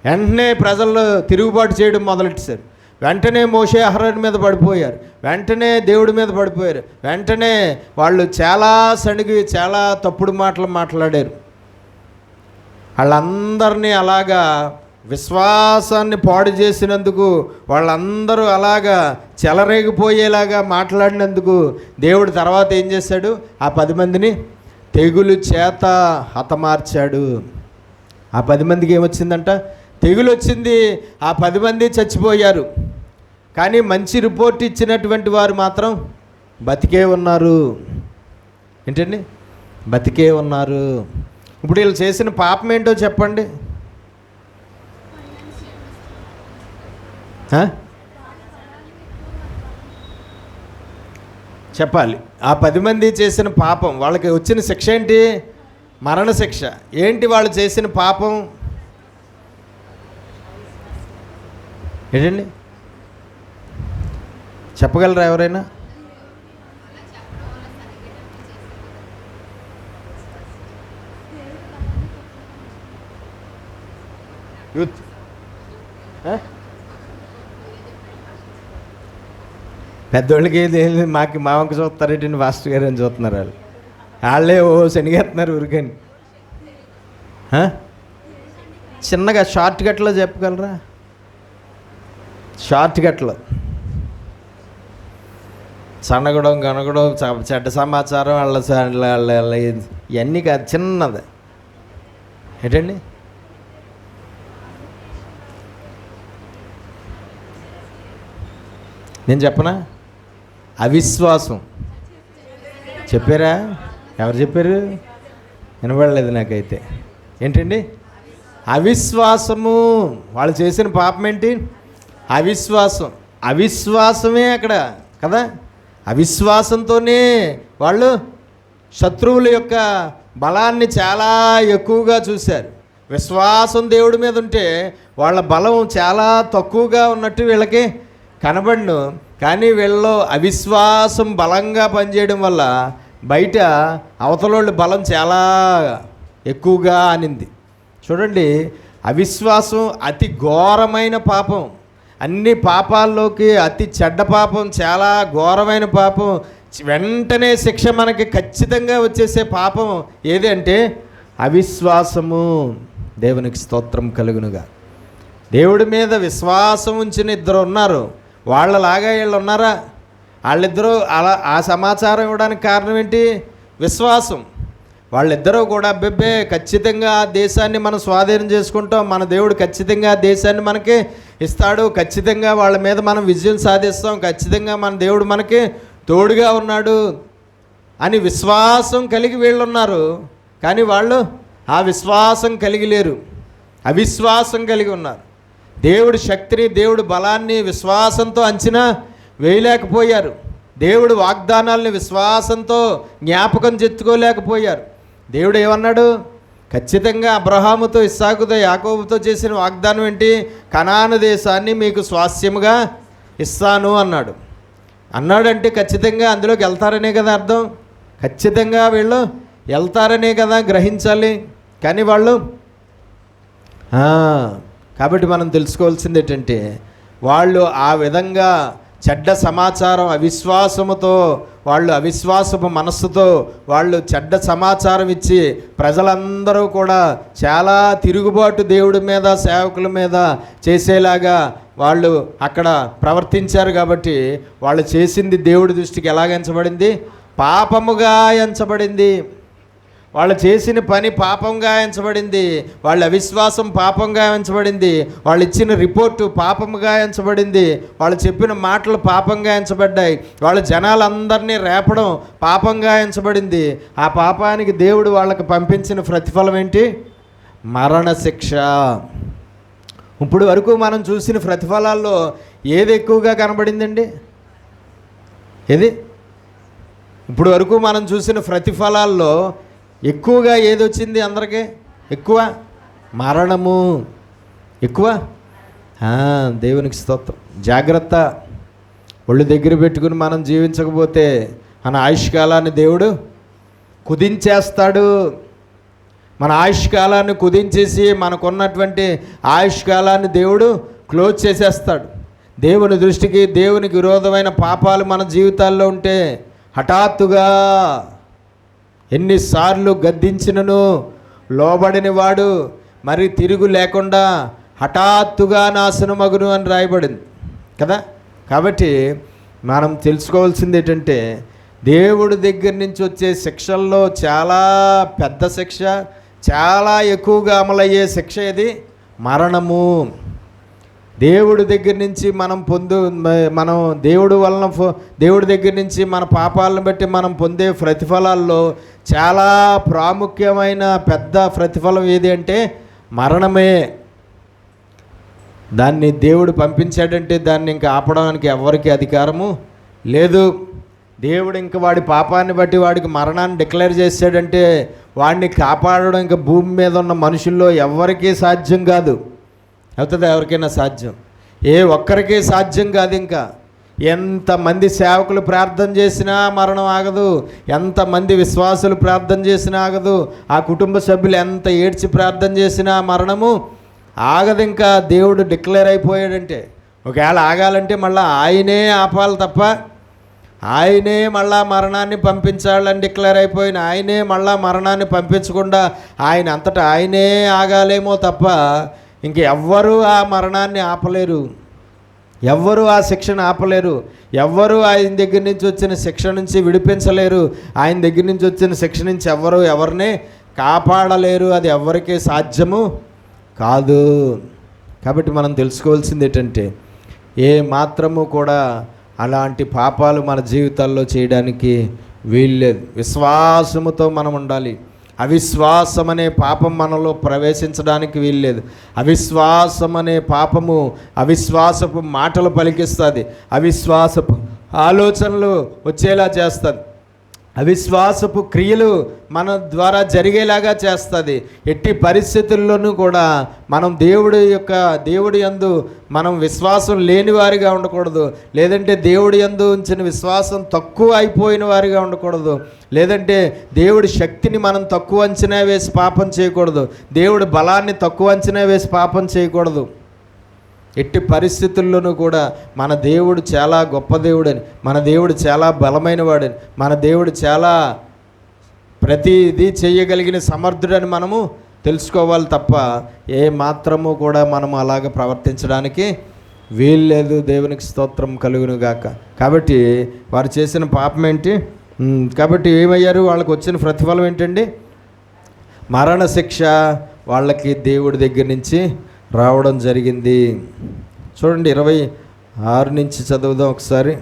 వెంటనే ప్రజల్లో తిరుగుబాటు చేయడం మొదలెట్టారు. వెంటనే మోషే అహరోను మీద పడిపోయారు. వెంటనే దేవుడి మీద పడిపోయారు. వెంటనే వాళ్ళు చాలా సణిగి చాలా తప్పుడు మాటలు మాట్లాడారు. వాళ్ళందరినీ అలాగా విశ్వాసాన్ని పాడు చేసినందుకు, వాళ్ళందరూ అలాగా చెలరేగిపోయేలాగా మాట్లాడినందుకు దేవుడు తర్వాత ఏం చేశాడు? ఆ 10 మందిని తెగులు చేత హతమార్చాడు. ఆ 10 మందికి ఏమొచ్చిందంట? తెగులు వచ్చింది. ఆ 10 మంది చచ్చిపోయారు. కానీ మంచి రిపోర్ట్ ఇచ్చినటువంటి వారు మాత్రం బతికే ఉన్నారు. ఏంటండి? బతికే ఉన్నారు. ఇప్పుడు వీళ్ళు చేసిన పాపం ఏంటో చెప్పండి. చెప్పాలి. ఆ 10 మంది చేసిన పాపం, వాళ్ళకి వచ్చిన శిక్ష ఏంటి? మరణ శిక్ష. ఏంటి వాళ్ళు చేసిన పాపం? ఏంటండి, చెప్పగలరా ఎవరైనా? యూత్ పెద్దోళ్ళకి ఏది మాకు మా వంక చూస్తారేంటి, మాస్టర్ గారు అని చూస్తున్నారు వాళ్ళు. వాళ్ళే శనిగేస్తున్నారు ఊరికని. చిన్నగా షార్ట్ కట్లో చెప్పగలరా? షార్ట్ కట్లో సన్నగడం, గనగడం, చెడ్డ సమాచారం వాళ్ళ ఇవన్నీ కాదు, చిన్నది. ఏంటండి? నేను చెప్పనా? అవిశ్వాసం. చెప్పారా? ఎవరు చెప్పారు? వినబడలేదు నాకైతే. ఏంటండి? అవిశ్వాసము. వాళ్ళు చేసిన పాపం ఏంటి? అవిశ్వాసం. అవిశ్వాసమే అక్కడ కదా. అవిశ్వాసంతోనే వాళ్ళు శత్రువుల యొక్క బలాన్ని చాలా ఎక్కువగా చూశారు. విశ్వాసం దేవుడి మీద ఉంటే వాళ్ళ బలం చాలా తక్కువగా ఉన్నట్టు వీళ్ళకి కనబడును. కానీ వీళ్ళలో అవిశ్వాసం బలంగా పనిచేయడం వల్ల బయట అవతలోళ్ళ బలం చాలా ఎక్కువగా అనింది. చూడండి, అవిశ్వాసం అతి ఘోరమైన పాపం. అన్ని పాపాల్లోకి అతి చెడ్డ పాపం, చాలా ఘోరమైన పాపం. వెంటనే శిక్ష మనకి ఖచ్చితంగా వచ్చేసే పాపం ఏది అంటే అవిశ్వాసము. దేవునికి స్తోత్రం కలుగునుగా. దేవుడి మీద విశ్వాసం ఉంచిన ఇద్దరు ఉన్నారు. వాళ్ళలాగా వీళ్ళు ఉన్నారా? వాళ్ళిద్దరూ అలా ఆ సమాచారం ఇవ్వడానికి కారణం ఏంటి? విశ్వాసం. వాళ్ళిద్దరూ కూడా అబ్బెబ్బే ఖచ్చితంగా ఆ దేశాన్ని మనం స్వాధీనం చేసుకుంటాం, మన దేవుడు ఖచ్చితంగా ఆ దేశాన్ని మనకి ఇస్తాడు, ఖచ్చితంగా వాళ్ళ మీద మనం విజయం సాధిస్తాం, ఖచ్చితంగా మన దేవుడు మనకి తోడుగా ఉన్నాడు అని విశ్వాసం కలిగి వీళ్ళున్నారు. కానీ వాళ్ళు ఆ విశ్వాసం కలిగి లేరు, అవిశ్వాసం కలిగి ఉన్నారు. దేవుడి శక్తిని, దేవుడి బలాన్ని విశ్వాసంతో అంచనా వేయలేకపోయారు. దేవుడు వాగ్దానాలని విశ్వాసంతో జ్ఞాపకం చెప్పుకోలేకపోయారు. దేవుడు ఏమన్నాడు? ఖచ్చితంగా అబ్రహాముతో, ఇస్సాకుతో, యాకోబుతో చేసిన వాగ్దానం ఏంటి? కనాను దేశాన్ని మీకు స్వాస్యముగా ఇస్తాను అన్నాడు. అన్నాడంటే ఖచ్చితంగా అందులోకి వెళ్తారనే కదా అర్థం. ఖచ్చితంగా వీళ్ళు వెళ్తారనే కదా గ్రహించాలి. కానీ వాళ్ళు కాబట్టి మనం తెలుసుకోవాల్సింది ఏంటంటే వాళ్ళు ఆ విధంగా చెడ్డ సమాచారం, అవిశ్వాసముతో, వాళ్ళు అవిశ్వాసపు మనస్సుతో వాళ్ళు చెడ్డ సమాచారం ఇచ్చి ప్రజలందరూ కూడా చాలా తిరుగుబాటు దేవుడి మీద, సేవకుల మీద చేసేలాగా వాళ్ళు అక్కడ ప్రవర్తించారు. కాబట్టి వాళ్ళు చేసింది దేవుడి దృష్టికి ఎలాగ ఎంచబడింది? పాపముగా ఎంచబడింది. వాళ్ళు చేసిన పని పాపంగా ఎంచబడింది. వాళ్ళ అవిశ్వాసం పాపంగా ఎంచబడింది. వాళ్ళు ఇచ్చిన రిపోర్టు పాపంగా ఎంచబడింది. వాళ్ళు చెప్పిన మాటలు పాపంగా ఎంచబడ్డాయి. వాళ్ళ జనాలందరినీ రేపడం పాపంగా ఎంచబడింది. ఆ పాపానికి దేవుడు వాళ్ళకి పంపించిన ప్రతిఫలం ఏంటి? మరణశిక్ష. ఇప్పుడు వరకు మనం చూసిన ప్రతిఫలాల్లో ఏది ఎక్కువగా కనబడిందండి? ఏది? ఇప్పుడు వరకు మనం చూసిన ప్రతిఫలాల్లో ఎక్కువగా ఏది వచ్చింది? అందరికీ ఎక్కువ మరణము. ఎక్కువ దేవునికి స్తోత్రం. జాగ్రత్త. ఒళ్ళు దగ్గర పెట్టుకుని మనం జీవించకపోతే మన ఆయుష్కాలాన్ని దేవుడు కుదించేస్తాడు. మన ఆయుష్కాలాన్ని కుదించేసి మనకున్నటువంటి ఆయుష్కాలాన్ని దేవుడు క్లోజ్ చేసేస్తాడు. దేవుని దృష్టికి, దేవునికి విరోధమైన పాపాలు మన జీవితాల్లో ఉంటే హఠాత్తుగా ఎన్నిసార్లు గద్దించినను లోబడిన వాడు మరి తిరుగు లేకుండా హఠాత్తుగా నాశనమగును అని రాయబడింది కదా. కాబట్టి మనం తెలుసుకోవాల్సింది ఏంటంటే దేవుడి దగ్గర నుంచి వచ్చే శిక్షల్లో చాలా పెద్ద శిక్ష, చాలా ఎక్కువగా అమలయ్యే శిక్ష ఇది మరణము. దేవుడి దగ్గర నుంచి మనం దేవుడి వలన దేవుడి దగ్గర నుంచి మన పాపాలను బట్టి మనం పొందే ప్రతిఫలాల్లో చాలా ప్రాముఖ్యమైన పెద్ద ప్రతిఫలం ఏది అంటే మరణమే. దాన్ని దేవుడు పంపించాడంటే దాన్ని ఇంకా ఆపడానికి ఎవరికి అధికారము లేదు. దేవుడు ఇంక వాడి పాపాన్ని బట్టి వాడికి మరణాన్ని డిక్లేర్ చేశాడంటే వాడిని కాపాడడం ఇంకా భూమి మీద ఉన్న మనుషుల్లో ఎవరికీ సాధ్యం కాదు. అవుతుందా? ఎవరికైనా సాధ్యం? ఏ ఒక్కరికి సాధ్యం కాదు. ఇంకా ఎంతమంది సేవకులు ప్రార్థన చేసినా మరణం ఆగదు, ఎంతమంది విశ్వాసులు ప్రార్థన చేసినా ఆగదు, ఆ కుటుంబ సభ్యులు ఎంత ఏడ్చి ప్రార్థన చేసినా మరణము ఆగదు. ఇంకా దేవుడు డిక్లేర్ అయిపోయాడంటే ఒకవేళ ఆగాలంటే మళ్ళీ ఆయనే ఆపాలి తప్ప, ఆయనే మళ్ళా మరణాన్ని పంపించాలని డిక్లేర్ అయిపోయిన ఆయనే మళ్ళా మరణాన్ని పంపించకుండా ఆయన అంతటా ఆయనే ఆగాలేమో తప్ప ఇంక ఎవ్వరూ ఆ మరణాన్ని ఆపలేరు, ఎవ్వరూ ఆ శిక్షను ఆపలేరు, ఎవ్వరూ ఆయన దగ్గర నుంచి వచ్చిన శిక్ష నుంచి విడిపించలేరు, ఆయన దగ్గర నుంచి వచ్చిన శిక్ష నుంచి ఎవ్వరూ ఎవరిని కాపాడలేరు. అది ఎవరికీ సాధ్యము కాదు. కాబట్టి మనం తెలుసుకోవాల్సింది ఏంటంటే ఏ మాత్రము కూడా అలాంటి పాపాలు మన జీవితాల్లో చేయడానికి వీల్లేదు. విశ్వాసముతో మనం ఉండాలి. అవిశ్వాసం అనే పాపం మనలో ప్రవేశించడానికి వీల్లేదు. అవిశ్వాసం అనే పాపము అవిశ్వాసపు మాటలు పలికిస్తుంది, అవిశ్వాసపు ఆలోచనలు వచ్చేలా చేస్తుంది, అవిశ్వాసపు క్రియలు మన ద్వారా జరిగేలాగా చేస్తుంది. ఎట్టి పరిస్థితుల్లోనూ కూడా మనం దేవుడి యందు మనం విశ్వాసం లేని వారిగా ఉండకూడదు, లేదంటే దేవుడి యందు ఉంచిన విశ్వాసం తక్కువ అయిపోయిన వారిగా ఉండకూడదు, లేదంటే దేవుడి శక్తిని మనం తక్కువ అంచనా వేసి పాపం చేయకూడదు, దేవుడి బలాన్ని తక్కువ అంచనా వేసి పాపం చేయకూడదు. ఎట్టి పరిస్థితుల్లోనూ కూడా మన దేవుడు చాలా గొప్ప దేవుడని, మన దేవుడు చాలా బలమైన వాడని, మన దేవుడు చాలా ప్రతిదీ చేయగలిగిన సమర్థుడని మనము తెలుసుకోవాలి తప్ప ఏ మాత్రము కూడా మనము అలాగ ప్రవర్తించడానికి వీల్లేదు. దేవునికి స్తోత్రం కలుగును గాక. కాబట్టి వారు చేసిన పాపం ఏంటి? కాబట్టి ఏమయ్యారు? వాళ్ళకు వచ్చిన ప్రతిఫలం ఏంటండి? మరణశిక్ష వాళ్ళకి దేవుడి దగ్గర నుంచి రావడం జరిగింది. చూడండి 26 నుంచి చదువుదాం ఒకసారి.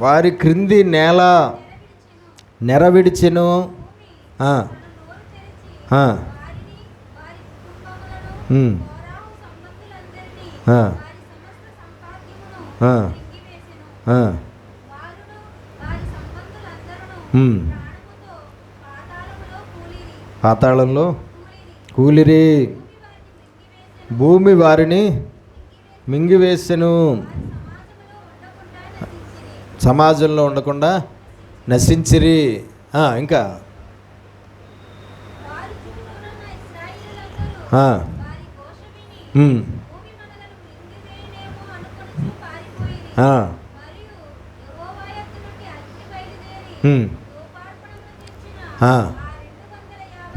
వారి క్రింది నేల నెరవిడిచెను, పాతాళంలో కూలిరి, భూమి వారిని మింగివేసెను, సమాజంలో ఉండకుండా నశించిరి. ఇంకా ఆ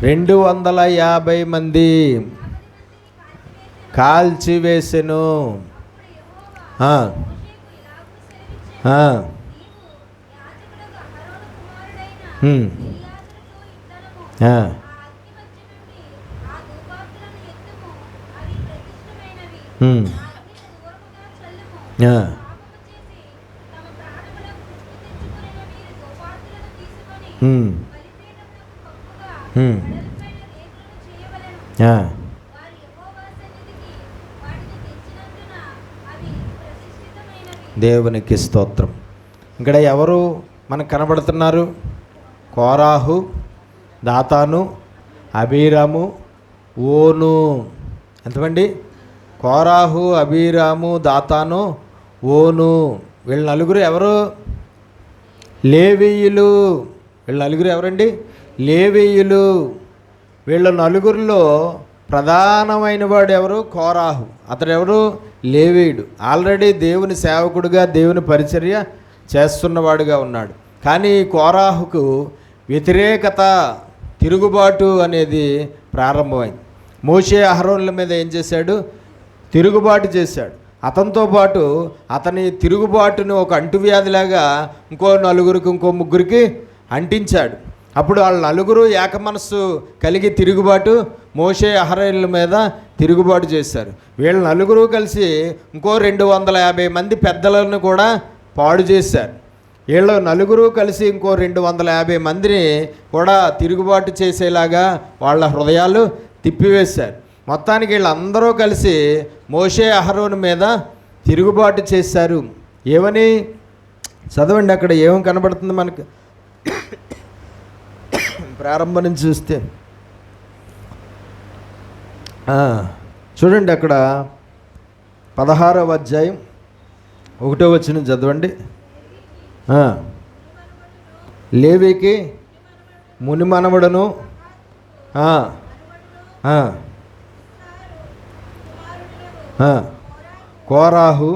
250 మంది కాల్చివేసెను. దేవునికి స్తోత్రం. ఇక్కడ ఎవరు మనకు కనబడుతున్నారు? కోరాహు, దాతాను, అబీరాము, ఓను. ఎంతమంది? కోరాహు, అబీరాము, దాతాను, ఓను. వీళ్ళ నలుగురు ఎవరు? లేవీయులు. వీళ్ళ నలుగురు ఎవరండి? లేవీయులు. వీళ్ళ నలుగురిలో ప్రధానమైన వాడు ఎవరు? కోరాహు. అతడు ఎవరు? లేవీయుడు. ఆల్రెడీ దేవుని సేవకుడిగా దేవుని పరిచర్య చేస్తున్నవాడుగా ఉన్నాడు. కానీ కోరాహుకు వ్యతిరేకత, తిరుగుబాటు అనేది ప్రారంభమైంది. మోషే అహరోనుల మీద ఏం చేశాడు? తిరుగుబాటు చేశాడు. అతనితో పాటు అతని తిరుగుబాటును ఒక అంటువ్యాధిలాగా ఇంకో నలుగురికి, ఇంకో ముగ్గురికి అంటించాడు. అప్పుడు వాళ్ళ నలుగురు ఏక మనస్సు కలిగి తిరుగుబాటు, మోషే అహరోనుల మీద తిరుగుబాటు చేశారు. వీళ్ళ నలుగురు కలిసి ఇంకో 250 మంది పెద్దలను కూడా పాడు చేశారు. వీళ్ళు నలుగురు కలిసి ఇంకో 250 మందిని కూడా తిరుగుబాటు చేసేలాగా వాళ్ళ హృదయాలు తిప్పివేశారు. మొత్తానికి వీళ్ళందరూ కలిసి మోషే అహరోను మీద తిరుగుబాటు చేశారు. ఏమని చదవండి, అక్కడ ఏం కనబడుతుంది మనకు? ప్రారంభం నుంచి చూస్తే చూడండి, అక్కడ 16వ అధ్యాయం 1వ వచనం చదవండి. లేవీకి ముని మనవడును కోరాహు,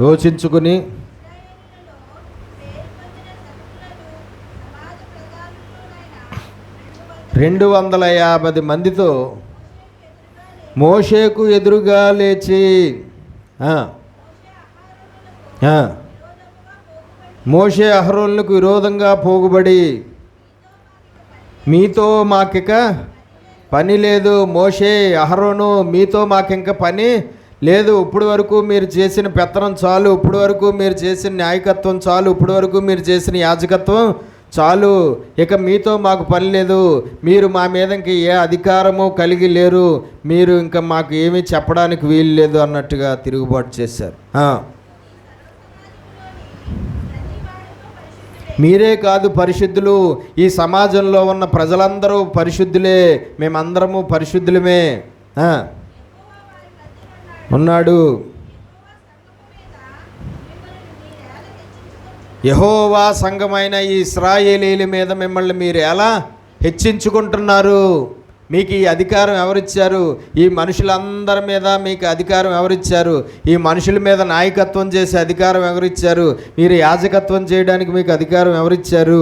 యోచించుకుని 250 మందితో మోషేకు ఎదురుగా లేచి మోషే అహరోనులకు విరోధంగా పోగుబడి, మీతో మాకిక పని లేదు. మోషే, అహరోను, మీతో మాకింక పని లేదు. ఇప్పుడు వరకు మీరు చేసిన పెత్తనం చాలు, ఇప్పుడు వరకు మీరు చేసిన న్యాయకత్వం చాలు, ఇప్పుడు వరకు మీరు చేసిన యాజకత్వం చాలు, ఇక మీతో మాకు పని లేదు. మీరు మా మీద ఇంక ఏ అధికారము కలిగి లేరు, మీరు ఇంకా మాకు ఏమీ చెప్పడానికి వీలు లేదు అన్నట్టుగా తిరుగుబాటు చేశారు. మీరే కాదు పరిశుద్ధులు, ఈ సమాజంలో ఉన్న ప్రజలందరూ పరిశుద్ధులే, మేమందరము పరిశుద్ధులమే ఉన్నాడు. యెహోవా సంఘమైన ఈ ఇశ్రాయేలీయుల మీద మిమ్మల్ని మీరు ఎలా హెచ్చించుకుంటున్నారు? మీకు ఈ అధికారం ఎవరిచ్చారు? ఈ మనుషులందరి మీద మీకు అధికారం ఎవరిచ్చారు? ఈ మనుషుల మీద నాయకత్వం చేసే అధికారం ఎవరిచ్చారు? మీరు యాజకత్వం చేయడానికి మీకు అధికారం ఎవరిచ్చారు?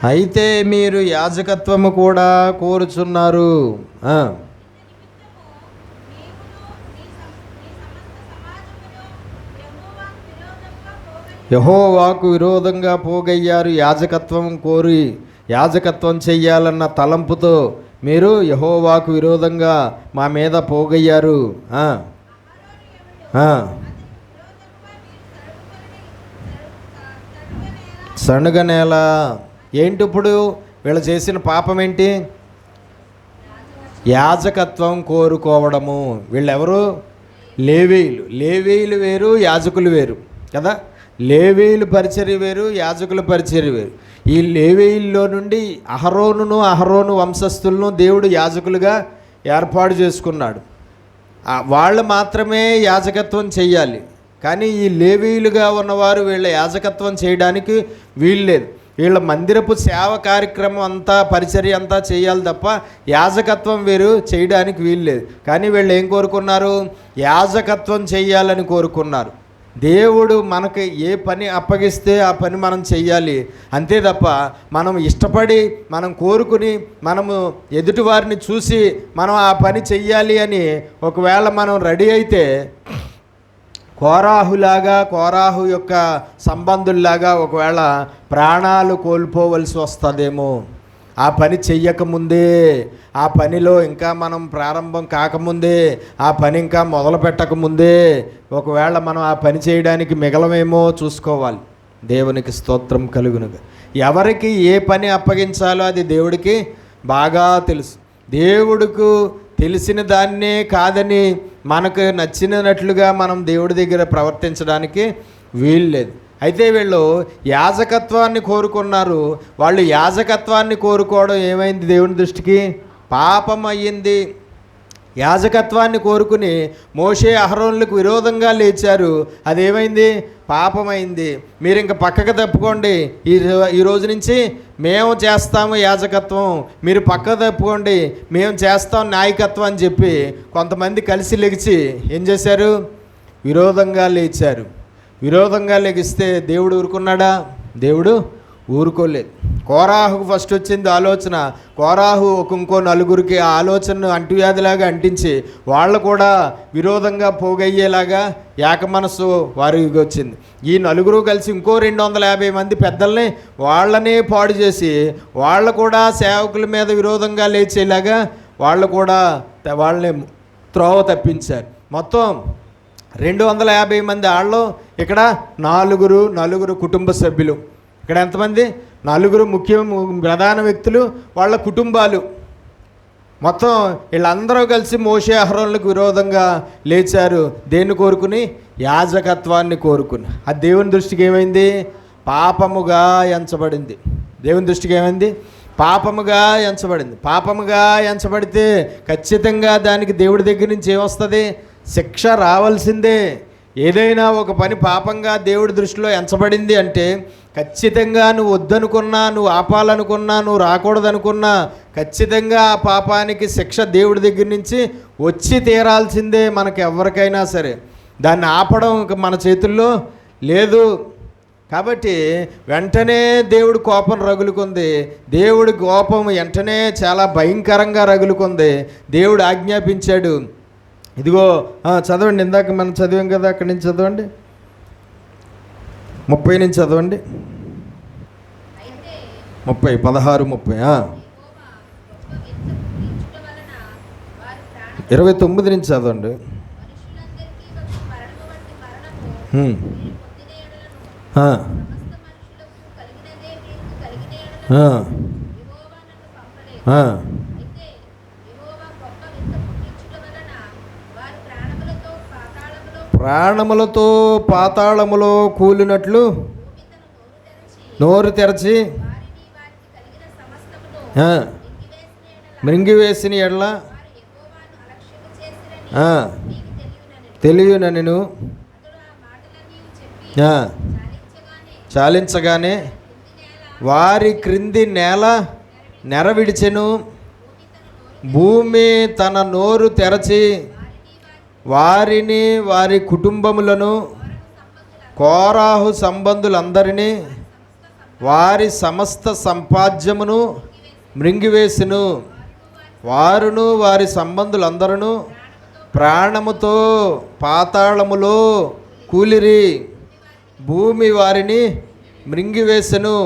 అయితే మీరు యాజకత్వము కూడా కోరుచున్నారు. యెహోవాకు విరోధంగా పోగయ్యారు. యాజకత్వం కోరి యాజకత్వం చెయ్యాలన్న తలంపుతో మీరు యెహోవాకు విరోధంగా మా మీద పోగయ్యారు. సణుగ నేల ఏంటి? ఇప్పుడు వీళ్ళు చేసిన పాపం ఏంటి? యాజకత్వం కోరుకోవడము. వీళ్ళెవరు? లేవీయులు. లేవీయులు వేరు, యాజకులు వేరు కదా. లేవీయులు పరిచర్య వేరు, యాజకుల పరిచర్య వేరు. ఈ లేవీయుల్లో నుండి అహరోను వంశస్థులను దేవుడు యాజకులుగా ఏర్పాటు చేసుకున్నాడు. వాళ్ళు మాత్రమే యాజకత్వం చెయ్యాలి. కానీ ఈ లేవీయులుగా ఉన్నవారు వీళ్ళ యాజకత్వం చేయడానికి వీల్లేదు. వీళ్ళ మందిరపు సేవ కార్యక్రమం అంతా, పరిచర్య అంతా చేయాలి తప్ప యాజకత్వం వేరు చేయడానికి వీల్లేదు. కానీ వీళ్ళు ఏం కోరుకున్నారు? యాజకత్వం చెయ్యాలని కోరుకున్నారు. దేవుడు మనకి ఏ పని అప్పగిస్తే ఆ పని మనం చెయ్యాలి అంతే తప్ప మనం ఇష్టపడి, మనం కోరుకుని, మనము ఎదుటివారిని చూసి మనం ఆ పని చెయ్యాలి అని ఒకవేళ మనం రెడీ అయితే కోరాహు యొక్క సంబంధుల్లాగా ఒకవేళ ప్రాణాలు కోల్పోవలసి వస్తుందేమో. ఆ పని చెయ్యకముందే, ఆ పనిలో ఇంకా మనం ప్రారంభం కాకముందే, ఆ పని ఇంకా మొదలు పెట్టకముందే ఒకవేళ మనం ఆ పని చేయడానికి మిగలమేమో చూసుకోవాలి. దేవునికి స్తోత్రం కలుగునుగా. ఎవరికి ఏ పని అప్పగించాలో అది దేవుడికి బాగా తెలుసు. దేవుడికి తెలిసిన దాన్నే కాదని మనకు నచ్చినట్లుగా మనం దేవుడి దగ్గర ప్రవర్తించడానికి వీల్లేదు. అయితే వీళ్ళు యాజకత్వాన్ని కోరుకున్నారు. వాళ్ళు యాజకత్వాన్ని కోరుకోవడం ఏమైంది? దేవుని దృష్టికి పాపం అయ్యింది. యాజకత్వాన్ని కోరుకుని మోషే అహరోనులకు విరోధంగా లేచారు. అదేమైంది? పాపమైంది. మీరు ఇంక పక్కకు తప్పుకోండి, ఈ రోజు నుంచి మేము చేస్తాము యాజకత్వం, మీరు పక్కకు తప్పుకోండి, మేము చేస్తాం నాయకత్వం అని చెప్పి కొంతమంది కలిసి లెగిచి ఏం చేశారు? విరోధంగా లేచారు. విరోధంగా లెగిస్తే దేవుడు ఊరుకున్నాడా? దేవుడు ఊరుకోలేదు. కోరాహుకు ఫస్ట్ వచ్చింది ఆలోచన. కోరాహు ఇంకో నలుగురికి ఆ ఆలోచనను అంటువ్యాధిలాగా అంటించి వాళ్ళు కూడా విరోధంగా పోగయ్యేలాగా ఏక మనసు వారికి వచ్చింది. ఈ నలుగురు కలిసి ఇంకో 250 మంది పెద్దల్ని వాళ్ళనే పాడు చేసి వాళ్ళు కూడా సేవకుల మీద విరోధంగా లేచేలాగా వాళ్ళు కూడా వాళ్ళని త్రోవ తప్పించారు. మొత్తం 250 మంది వాళ్ళు, ఇక్కడ నలుగురు కుటుంబ సభ్యులు. ఇక్కడ ఎంతమంది? 4 ప్రధాన వ్యక్తులు, వాళ్ళ కుటుంబాలు. మొత్తం వీళ్ళందరూ కలిసి మోషే అహరోనులకు విరోధంగా లేచారు. దేన్ని కోరుకుని? యాజకత్వాన్ని కోరుకుని. అది దేవుని దృష్టికి ఏమైంది? పాపముగా ఎంచబడింది. దేవుని దృష్టికి ఏమైంది? పాపముగా ఎంచబడింది. పాపముగా ఎంచబడితే ఖచ్చితంగా దానికి దేవుడి దగ్గర నుంచి ఏమొస్తుంది? శిక్ష రావాల్సిందే. ఏదైనా ఒక పని పాపంగా దేవుడి దృష్టిలో ఎంచబడింది అంటే ఖచ్చితంగా నువ్వు వద్దనుకున్నా, నువ్వు ఆపాలనుకున్నా, నువ్వు రాకూడదనుకున్నా ఖచ్చితంగా ఆ పాపానికి శిక్ష దేవుడి దగ్గర నుంచి వచ్చి తీరాల్సిందే. మనకి ఎవరికైనా సరే దాన్ని ఆపడం మన చేతుల్లో లేదు. కాబట్టి వెంటనే దేవుడి కోపం రగులుకుంది. దేవుడి కోపం వెంటనే చాలా భయంకరంగా రగులుకుంది. దేవుడు ఆజ్ఞాపించాడు. ఇదిగో చదవండి, ఇందాక మనం చదివాం కదా, అక్కడి నుంచి చదవండి, 30 నుంచి చదవండి. 29 నుంచి చదవండి. ప్రాణములతో పాతాళములో కూలినట్లు నోరు తెరచి మృంగివేసిన ఎడల తెలియనను చాలించగానే వారి క్రింది నేల నెరవిడిచెను. భూమి తన నోరు తెరచి వారిని, వారి కుటుంబములను, కోరాహు సంబంధులందరినీ, వారి సమస్త సంపాద్యమును మృంగివేసెను. వారును వారి సంబంధులందరూ ప్రాణముతో పాతాళములో కూలిరి. భూమి వారిని మృంగివేసెను.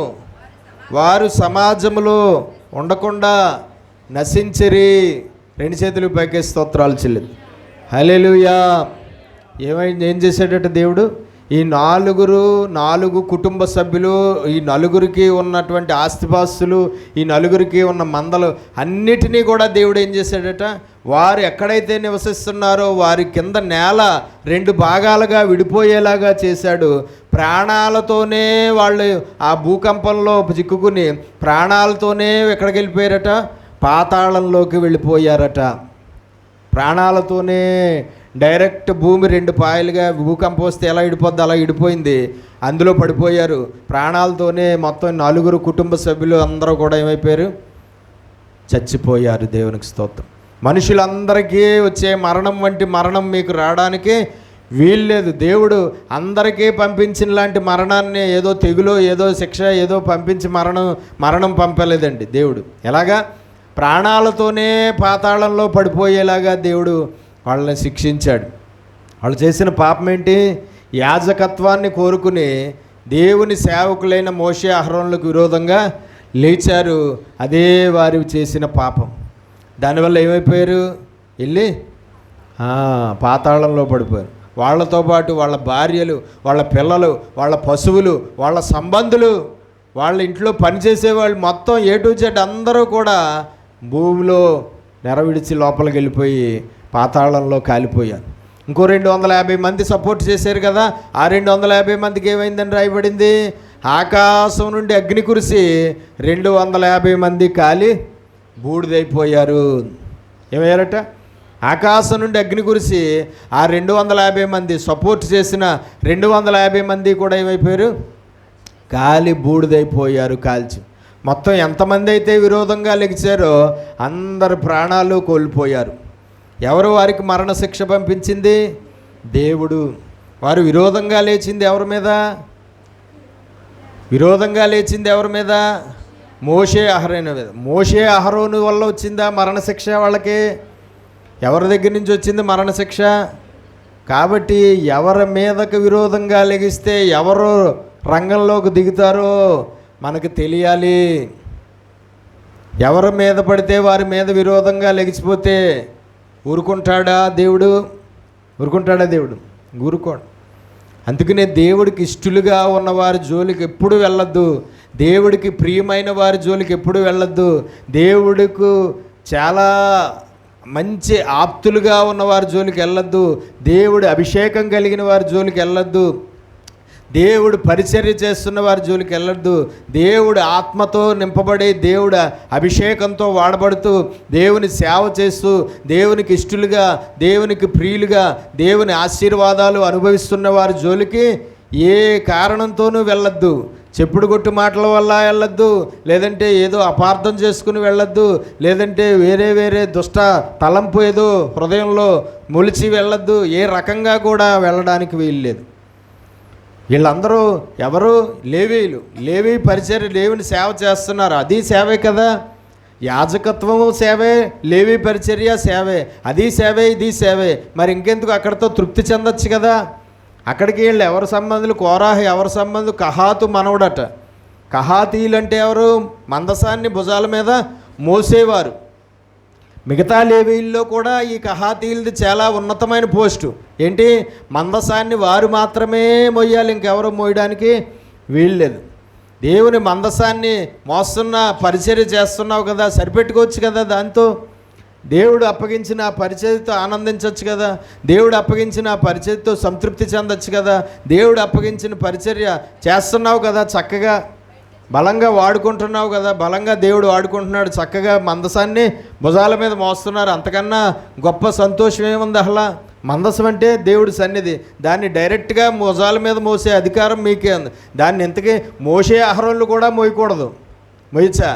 వారు సమాజములో ఉండకుండా నశించిరి. 2 చేతులు పైకి స్తోత్రాలు చెల్లింది. హల్లెలూయా. ఏం చేశాడట దేవుడు? ఈ నాలుగు కుటుంబ సభ్యులు, ఈ నలుగురికి ఉన్నటువంటి ఆస్తిపాస్తులు, ఈ నలుగురికి ఉన్న మందలు అన్నిటినీ కూడా దేవుడు ఏం చేశాడట, వారు ఎక్కడైతే నివసిస్తున్నారో వారి కింద నేల 2 భాగాలుగా విడిపోయేలాగా చేశాడు. ప్రాణాలతోనే వాళ్ళు ఆ భూకంపంలో చిక్కుకుని ప్రాణాలతోనే ఎక్కడికి వెళ్ళిపోయారట, పాతాళంలోకి వెళ్ళిపోయారట. ప్రాణాలతోనే డైరెక్ట్ భూమి 2 పాయలుగా భూకంపం వస్తే ఎలా ఇడిపోద్ది అలా ఇడిపోయింది, అందులో పడిపోయారు. ప్రాణాలతోనే మొత్తం 4 కుటుంబ సభ్యులు అందరూ కూడా ఏమైపోయారు, చచ్చిపోయారు. దేవునికి స్తోత్రం. మనుషులందరికీ వచ్చే మరణం వంటి మరణం మీకు రావడానికి వీల్లేదు. దేవుడు అందరికీ పంపించిన లాంటి మరణాన్ని ఏదో తెగులో ఏదో శిక్ష ఏదో పంపించి మరణం పంపలేదండి దేవుడు. ఎలాగా, ప్రాణాలతోనే పాతాళంలో పడిపోయేలాగా దేవుడు వాళ్ళని శిక్షించాడు. వాళ్ళు చేసిన పాపం ఏంటి, యాజకత్వాన్ని కోరుకుని దేవుని సేవకులైన మోషే అహరోనులకు విరోధంగా లేచారు. అదే వారు చేసిన పాపం. దానివల్ల ఏమైపోయారు, వెళ్ళి పాతాళంలో పడిపోయారు. వాళ్ళతో పాటు వాళ్ళ భార్యలు, వాళ్ళ పిల్లలు, వాళ్ళ పశువులు, వాళ్ళ సంబంధులు, వాళ్ళ ఇంట్లో పనిచేసేవాళ్ళు మొత్తం A to Z అందరూ కూడా భూమిలో నెరవిడిచి లోపలికి వెళ్ళిపోయి పాతాళంలో కాలిపోయారు. ఇంకో 250 మంది సపోర్ట్ చేశారు కదా, ఆ 250 మందికి ఏమైందని రాయబడింది, ఆకాశం నుండి అగ్ని కురిసి 250 మంది కాలి బూడిదైపోయారు. ఏమయ్యారట, ఆకాశం నుండి అగ్ని కురిసి ఆ 250 మంది సపోర్ట్ చేసిన 250 మంది కూడా ఏమైపోయారు, కాలి బూడిదైపోయారు, కాల్చి. మొత్తం ఎంతమంది అయితే విరోధంగా లెగిచారో అందరు ప్రాణాలు కోల్పోయారు. ఎవరు వారికి మరణశిక్ష పంపించింది, దేవుడు. వారు విరోధంగా లేచింది ఎవరి మీద, ఎవరి మీద, మోషే అహరోను మీద. మోషే అహరోను వల్ల వచ్చిందా మరణశిక్ష వాళ్ళకి, ఎవరి దగ్గర నుంచి వచ్చింది మరణశిక్ష. కాబట్టి ఎవరి మీదకు విరోధంగా లెగిస్తే ఎవరు రంగంలోకి దిగుతారో మనకు తెలియాలి. ఎవరి మీద పడితే వారి మీద విరోధంగా లెగిసిపోతే ఊరుకుంటాడా దేవుడు, ఊరుకోడు. అందుకనే దేవుడికి ఇష్టలుగా ఉన్నవారి జోలికి ఎప్పుడు వెళ్ళొద్దు, దేవుడికి ప్రియమైన వారి జోలికి ఎప్పుడు వెళ్ళొద్దు, దేవుడికి చాలా మంచి ఆప్తులుగా ఉన్నవారి జోలికి వెళ్ళొద్దు, దేవుడు అభిషేకం కలిగిన వారి జోలికి వెళ్ళొద్దు, దేవుడు పరిచర్య చేస్తున్న వారి జోలికి వెళ్ళొద్దు. దేవుడు ఆత్మతో నింపబడి దేవుడు అభిషేకంతో వాడబడుతూ దేవుని సేవ చేస్తూ దేవునికి ఇష్టలుగా దేవునికి ప్రియులుగా దేవుని ఆశీర్వాదాలు అనుభవిస్తున్న వారి జోలికి ఏ కారణంతోనూ వెళ్ళొద్దు. చెప్పుడు కొట్టు మాటల వల్ల వెళ్ళొద్దు, లేదంటే ఏదో అపార్థం చేసుకుని వెళ్ళొద్దు, లేదంటే వేరే దుష్ట తలంపు ఏదో హృదయంలో మొలిచి వెళ్ళొద్దు. ఏ రకంగా కూడా వెళ్ళడానికి వీల్లేదు. వీళ్ళందరూ ఎవరు, లేవీయులు. లేవీ పరిచర్య, దేవుని సేవ చేస్తున్నారు, అది సేవే కదా. యాజకత్వము సేవే, లేవీ పరిచర్య సేవే, అది సేవే ఇది సేవే. మరి ఇంకెందుకు అక్కడితో తృప్తి చెందొచ్చు కదా. అక్కడికి వీళ్ళు ఎవరి సంబంధులు, కోరాహు ఎవరి సంబంధం, కహాతు మనవడట. కహాతీయులు అంటే ఎవరు, మందసాన్ని భుజాల మీద మోసేవారు. మిగతా లేవీల్లో కూడా ఈ కహాతీయులది చాలా ఉన్నతమైన పోస్టు. ఏంటి, మందసాన్ని వారు మాత్రమే మోయాలి, ఇంకెవరో మోయడానికి వీల్లేదు. దేవుని మందసాన్ని మోస్తున్న పరిచర్య చేస్తున్నావు కదా, సరిపెట్టుకోవచ్చు కదా. దాంతో దేవుడు అప్పగించిన ఆ పరిచర్యతో ఆనందించవచ్చు కదా, దేవుడు అప్పగించిన ఆ పరిచర్యతో సంతృప్తి చెందొచ్చు కదా. దేవుడు అప్పగించిన పరిచర్య చేస్తున్నావు కదా, చక్కగా బలంగా వాడుకుంటున్నావు కదా, బలంగా దేవుడు వాడుకుంటున్నాడు, చక్కగా మందసాన్ని భుజాల మీద మోస్తున్నారు. అంతకన్నా గొప్ప సంతోషం ఏముంది అసలు. మందసం అంటే దేవుడి సన్నిధి, దాన్ని డైరెక్ట్గా భుజాల మీద మోసే అధికారం మీకే ఉంది. దాన్ని ఇంతకీ మోసే అహరోన్లు కూడా మోయకూడదు, మొయ్యచ్చా.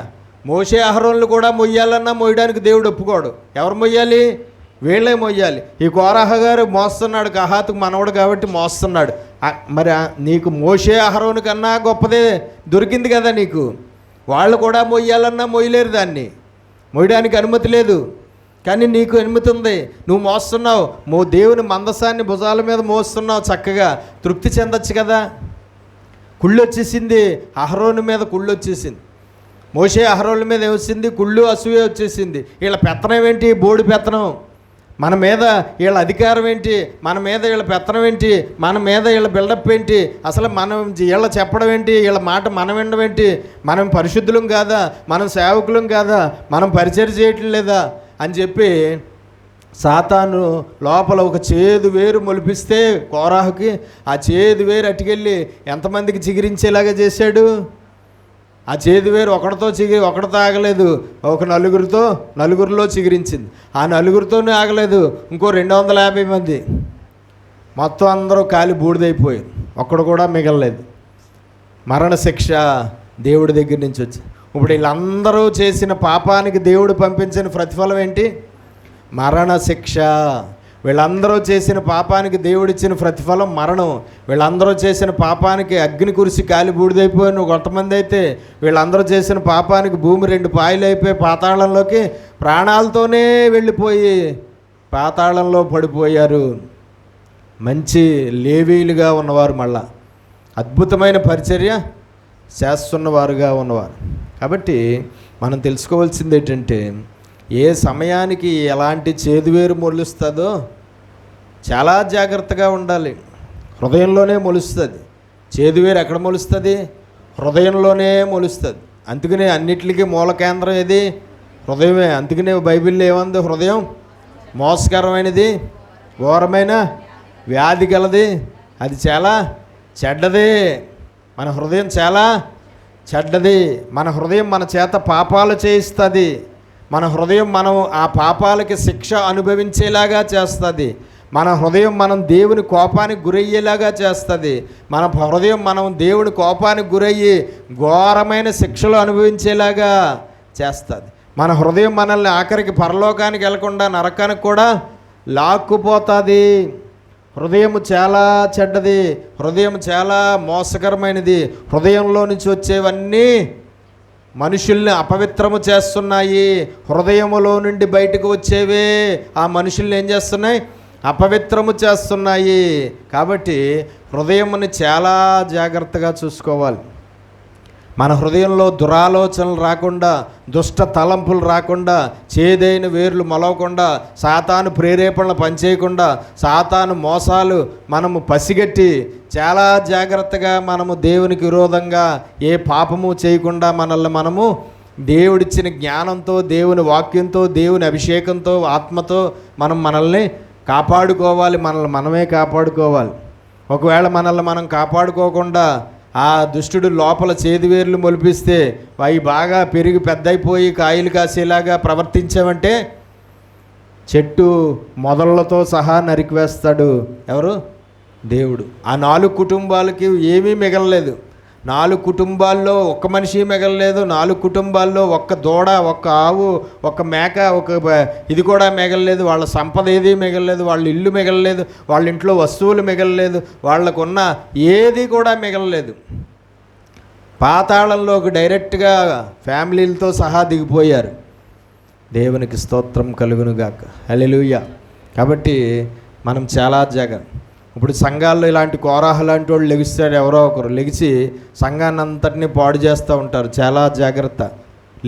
మోసే అహరోన్లు కూడా మొయ్యాలన్నా మోయడానికి దేవుడు ఒప్పుకోడు. ఎవరు మొయ్యాలి, వీళ్ళే మొయ్యాలి. ఈ కోరాహ గారు మోస్తున్నాడు, కహాతుకు మనవడు కాబట్టి మోస్తున్నాడు. మరి నీకు మోషే అహరోను కన్నా గొప్పదే దొరికింది కదా నీకు. వాళ్ళు కూడా మొయ్యాలన్నా మొయ్యలేరు, దాన్ని మొయ్యడానికి అనుమతి లేదు. కానీ నీకు అనుమతి ఉంది, నువ్వు మోస్తున్నావు, దేవుని మందసాన్ని భుజాల మీద మోస్తున్నావు, చక్కగా తృప్తి చెందొచ్చు కదా. కుళ్ళు వచ్చేసింది అహరోను మీద, కుళ్ళు వచ్చేసింది. మోషే అహరోను మీద వచ్చింది కుళ్ళు, అసూయ వచ్చేసింది. వీళ్ళ పెత్తనం ఏంటి, బోడి పెత్తనం. మన మీద వీళ్ళ అధికారం ఏంటి, మన మీద వీళ్ళ పెత్తనం ఏంటి, మన మీద వీళ్ళ బిల్డప్ ఏంటి, అసలు మనం వీళ్ళ చెప్పడం ఏంటి, వీళ్ళ మాట మనం వినడం ఏంటి, మనం పరిశుద్ధులం కాదా, మనం సేవకులం కాదా, మనం పరిచయం చేయటం లేదా అని చెప్పి సాతాను లోపల ఒక చేదు వేరు మొలిపిస్తే కోరాహుకి ఆ చేదు వేరు అటుకెళ్ళి ఎంతమందికి చిగిరించేలాగా చేశాడు. ఆ చేదు వేరు ఒకటితో ఆగలేదు, ఒక నలుగురిలో చిగురించింది. ఆ నలుగురితోనే ఆగలేదు, ఇంకో 250 మంది, మొత్తం అందరూ కాలి బూడిదైపోయారు, ఒక్కడు కూడా మిగలలేదు. మరణశిక్ష దేవుడి దగ్గర నుంచి వచ్చింది. ఇప్పుడు వీళ్ళందరూ చేసిన పాపానికి దేవుడు పంపించిన ప్రతిఫలం ఏంటి? మరణశిక్ష. వీళ్ళందరూ చేసిన పాపానికి దేవుడిచ్చిన ప్రతిఫలం మరణం. వీళ్ళందరూ చేసిన పాపానికి అగ్ని కురిసి కాలి బూడిదైపోయాను కొంతమంది అయితే, వీళ్ళందరూ చేసిన పాపానికి భూమి 2 పాయలు అయిపోయి పాతాళంలోకి ప్రాణాలతోనే వెళ్ళిపోయి పాతాళంలో పడిపోయారు. మంచి లేవీలుగా ఉన్నవారు, మళ్ళా అద్భుతమైన పరిచర్య చేస్తున్నవారుగా ఉన్నవారు. కాబట్టి మనం తెలుసుకోవాల్సింది ఏంటంటే, ఏ సమయానికి ఎలాంటి చేదువేరు మొలుస్తుందో చాలా జాగ్రత్తగా ఉండాలి. హృదయంలోనే మొలుస్తుంది చేదువేరు. ఎక్కడ మొలుస్తుంది? హృదయంలోనే మొలుస్తుంది. అందుకనే అన్నిటికీ మూల కేంద్రం ఏది? హృదయమే. అందుకనే బైబిల్లో ఏముంది? హృదయం మోసకరమైనది, ఘోరమైన వ్యాధి గలది, అది చాలా చెడ్డది. మన హృదయం చాలా చెడ్డది. మన హృదయం మన చేత పాపాలు చేయిస్తుంది. మన హృదయం మనం ఆ పాపాలకి శిక్ష అనుభవించేలాగా చేస్తుంది. మన హృదయం మనం దేవుని కోపానికి గురయ్యేలాగా చేస్తుంది. మన హృదయం మనం దేవుని కోపానికి గురయ్యి ఘోరమైన శిక్షలు అనుభవించేలాగా చేస్తుంది. మన హృదయం మనల్ని ఆఖరికి పరలోకానికి వెళ్లకుండా నరకానికి కూడా లాక్కుపోతుంది. హృదయం చాలా చెడ్డది, హృదయం చాలా మోసకరమైనది. హృదయంలో నుంచి వచ్చేవన్నీ మనుషుల్ని అపవిత్రము చేస్తున్నాయి. హృదయములో నుండి బయటకు వచ్చేవే ఆ మనుషుల్ని ఏం చేస్తున్నాయి? అపవిత్రము చేస్తున్నాయి. కాబట్టి హృదయముని చాలా జాగ్రత్తగా చూసుకోవాలి. మన హృదయంలో దురాలోచనలు రాకుండా, దుష్ట తలంపులు రాకుండా, చేదైన వేర్లు మొలవకుండా, సాతాను ప్రేరేపణలు పనిచేయకుండా, సాతాను మోసాలు మనము పసిగట్టి చాలా జాగ్రత్తగా మనము దేవునికి విరోధంగా ఏ పాపము చేయకుండా మనల్ని మనము దేవుడిచ్చిన జ్ఞానంతో, దేవుని వాక్యంతో, దేవుని అభిషేకంతో, ఆత్మతో మనల్ని కాపాడుకోవాలి. మనల్ని మనమే కాపాడుకోవాలి. ఒకవేళ మనల్ని మనం కాపాడుకోకుండా ఆ దుష్టుడు లోపల చేదువేర్లు మొలిపిస్తే అవి బాగా పెరిగి పెద్దయిపోయి కాయలు కాసేలాగా ప్రవర్తించామంటే చెట్టు మొదళ్ళతో సహా నరికివేస్తాడు. ఎవరు? దేవుడు. ఆ 4 కుటుంబాలకి ఏమీ మిగలలేదు. 4 కుటుంబాల్లో ఒక్క మనిషి మిగలలేదు. 4 కుటుంబాల్లో ఒక్క దూడ, ఒక్క ఆవు, ఒక్క మేక, ఇది కూడా మిగలలేదు. వాళ్ళ సంపద ఏది మిగలలేదు. వాళ్ళ ఇల్లు మిగలలేదు. వాళ్ళ ఇంట్లో వస్తువులు మిగలలేదు. వాళ్ళకున్న ఏది కూడా మిగలలేదు. పాతాళంలోకి డైరెక్ట్గా ఫ్యామిలీలతో సహా దిగిపోయారు. దేవునికి స్తోత్రం కలుగునుగాక. హల్లెలూయా. కాబట్టి మనం చాలా జాగ్రత్త. ఇప్పుడు సంఘాల్లో ఇలాంటి కోరాహ లాంటి వాళ్ళు లెగిస్తాడు, ఎవరో ఒకరు లెగిచి సంఘాన్ని అంతటినీ పాడు చేస్తూ ఉంటారు. చాలా జాగ్రత్త.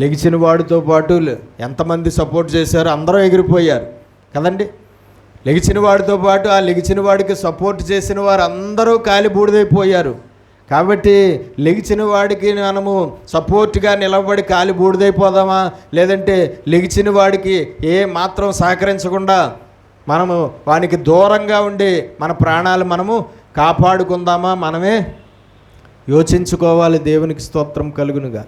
లెగిచిన వాడితో పాటు ఎంతమంది సపోర్ట్ చేశారో అందరూ ఎగిరిపోయారు కదండి. లెగిచిన వాడితో పాటు ఆ లెగిచిన వాడికి సపోర్ట్ చేసిన వారు అందరూ కాలి బూడిదైపోయారు. కాబట్టి లెగిచిన వాడికి మనము సపోర్ట్గా నిలబడి కాలి బూడిదైపోదామా, లేదంటే లెగిచిన వాడికి ఏ మాత్రం సహకరించకుండా మనము వానికి దూరంగా ఉండి మన ప్రాణాలు మనము కాపాడుకుందామా? మనమే యోచించుకోవాలి. దేవునికి స్తోత్రం కలుగునుగా.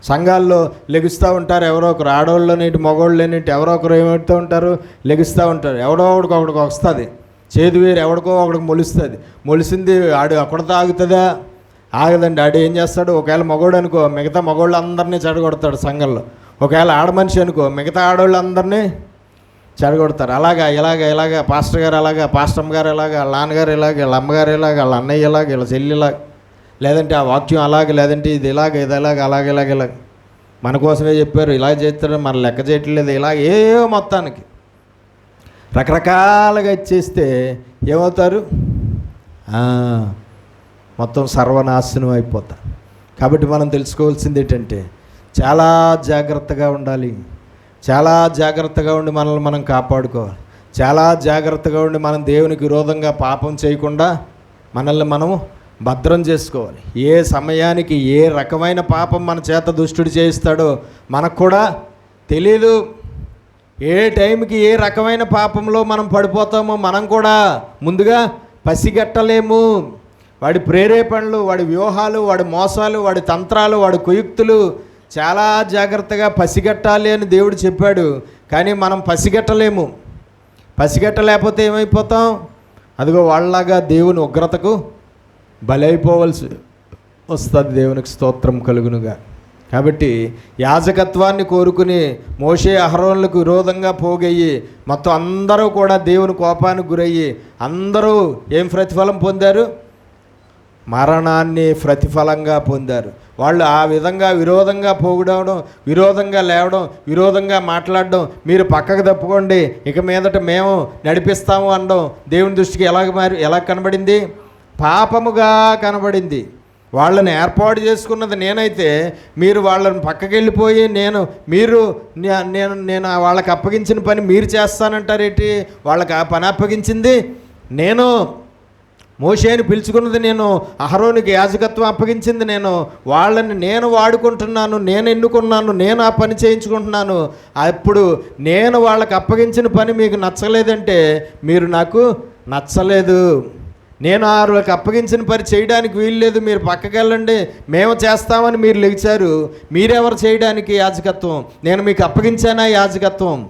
సంఘాల్లో లెగుస్తూ ఉంటారు ఎవరో ఒకరు, ఆడవాళ్ళనేటి మగవాళ్ళనేటి ఎవరో ఒకరు ఏమవుతూ ఉంటారు, లెగుస్తూ ఉంటారు. ఎవడో ఒకడికి వస్తుంది చేదువేరు, ఎవడికో ఒకడికి మొలుస్తుంది. మొలిసింది ఆడు అక్కడితో ఆగుతుందా? ఆగదండి. ఆడు ఏం చేస్తాడు? ఒకవేళ మగవాడు అనుకో మిగతా మగవాళ్ళందరినీ చెడగొడతాడు సంఘంలో. ఒకవేళ ఆడమనిషి అనుకో మిగతా ఆడవాళ్ళందరినీ చెడగొడతారు. ఇలాగా పాస్టర్ గారు అలాగా, పాస్టమ్ గారు ఇలాగా, వాళ్ళ నాన్నగారు ఇలాగ, వీళ్ళ అమ్మగారు ఇలాగ, వాళ్ళ అన్నయ్య ఇలాగ, వీళ్ళ చెల్లి ఇలాగ, లేదంటే ఆ వాక్యం అలాగే, లేదంటే ఇది ఇలాగ, అలాగే మన కోసమే చెప్పారు, ఇలా చేస్తారు, మన లెక్క చేయట్లేదు, ఇలాగ ఏవో మొత్తానికి రకరకాలుగా ఇచ్చేస్తే ఏమవుతారు? మొత్తం సర్వనాశనం అయిపోతారు. కాబట్టి మనం తెలుసుకోవాల్సింది ఏంటంటే చాలా జాగ్రత్తగా ఉండాలి. చాలా జాగ్రత్తగా ఉండి మనల్ని మనం కాపాడుకోవాలి. చాలా జాగ్రత్తగా ఉండి మనం దేవునికి విరోధంగా పాపం చేయకుండా మనల్ని మనము భద్రం చేసుకోవాలి. ఏ సమయానికి ఏ రకమైన పాపం మన చేత దుష్టుడు చేయిస్తాడో మనకు కూడా తెలీదు. ఏ టైంకి ఏ రకమైన పాపంలో మనం పడిపోతామో మనం కూడా ముందుగా పసిగట్టలేము. వాడి ప్రేరేపణలు, వాడి వ్యూహాలు, వాడి మోసాలు, వాడి తంత్రాలు, వాడి కుయుక్తులు చాలా జాగ్రత్తగా పసిగట్టాలి అని దేవుడు చెప్పాడు. కానీ మనం పసిగట్టలేము. పసిగట్టలేకపోతే ఏమైపోతాం? అదిగో వాళ్ళలాగా దేవుని ఉగ్రతకు బలైపోవలసి వస్తుంది. దేవునికి స్తోత్రం కలుగునుగా. కాబట్టి యాజకత్వాన్ని కోరుకుని మోషే అహరోనులకు విరోధంగా పోగయ్యి మొత్తం అందరూ కూడా దేవుని కోపానికి గురయ్యి అందరూ ఏం ప్రతిఫలం పొందారు? మరణాన్ని ప్రతిఫలంగా పొందారు. వాళ్ళు ఆ విధంగా విరోధంగా పోగడం, విరోధంగా లేవడం, విరోధంగా మాట్లాడడం, మీరు పక్కకు తప్పుకోండి, ఇక మీదట మేము నడిపిస్తాము అనడం దేవుని దృష్టికి ఎలా కనబడింది? పాపముగా కనబడింది. వాళ్ళని ఏర్పాటు చేసుకున్నది నేనైతే మీరు వాళ్ళని పక్కకి వెళ్ళిపోయి నేను వాళ్ళకి అప్పగించిన పని మీరు చేస్తానంటారేంటి? వాళ్ళకి ఆ పని అప్పగించింది నేను. మోషేని పిలుచుకున్నది నేను, అహరోనికి యాజకత్వం అప్పగించింది నేను. వాళ్ళని నేను వాడుకుంటున్నాను, నేను ఎన్నుకున్నాను, నేను ఆ పని చేయించుకుంటున్నాను. అప్పుడు నేను వాళ్ళకి అప్పగించిన పని మీకు నచ్చలేదంటే మీరు నాకు నచ్చలేదు. నేను వాళ్ళకి అప్పగించిన పని చేయడానికి వీల్లేదు, మీరు పక్కకి వెళ్ళండి, మేము చేస్తామని మీరు లెగిచారు. మీరెవరు చేయడానికి యాజకత్వం? నేను మీకు అప్పగించానా యాజకత్వం?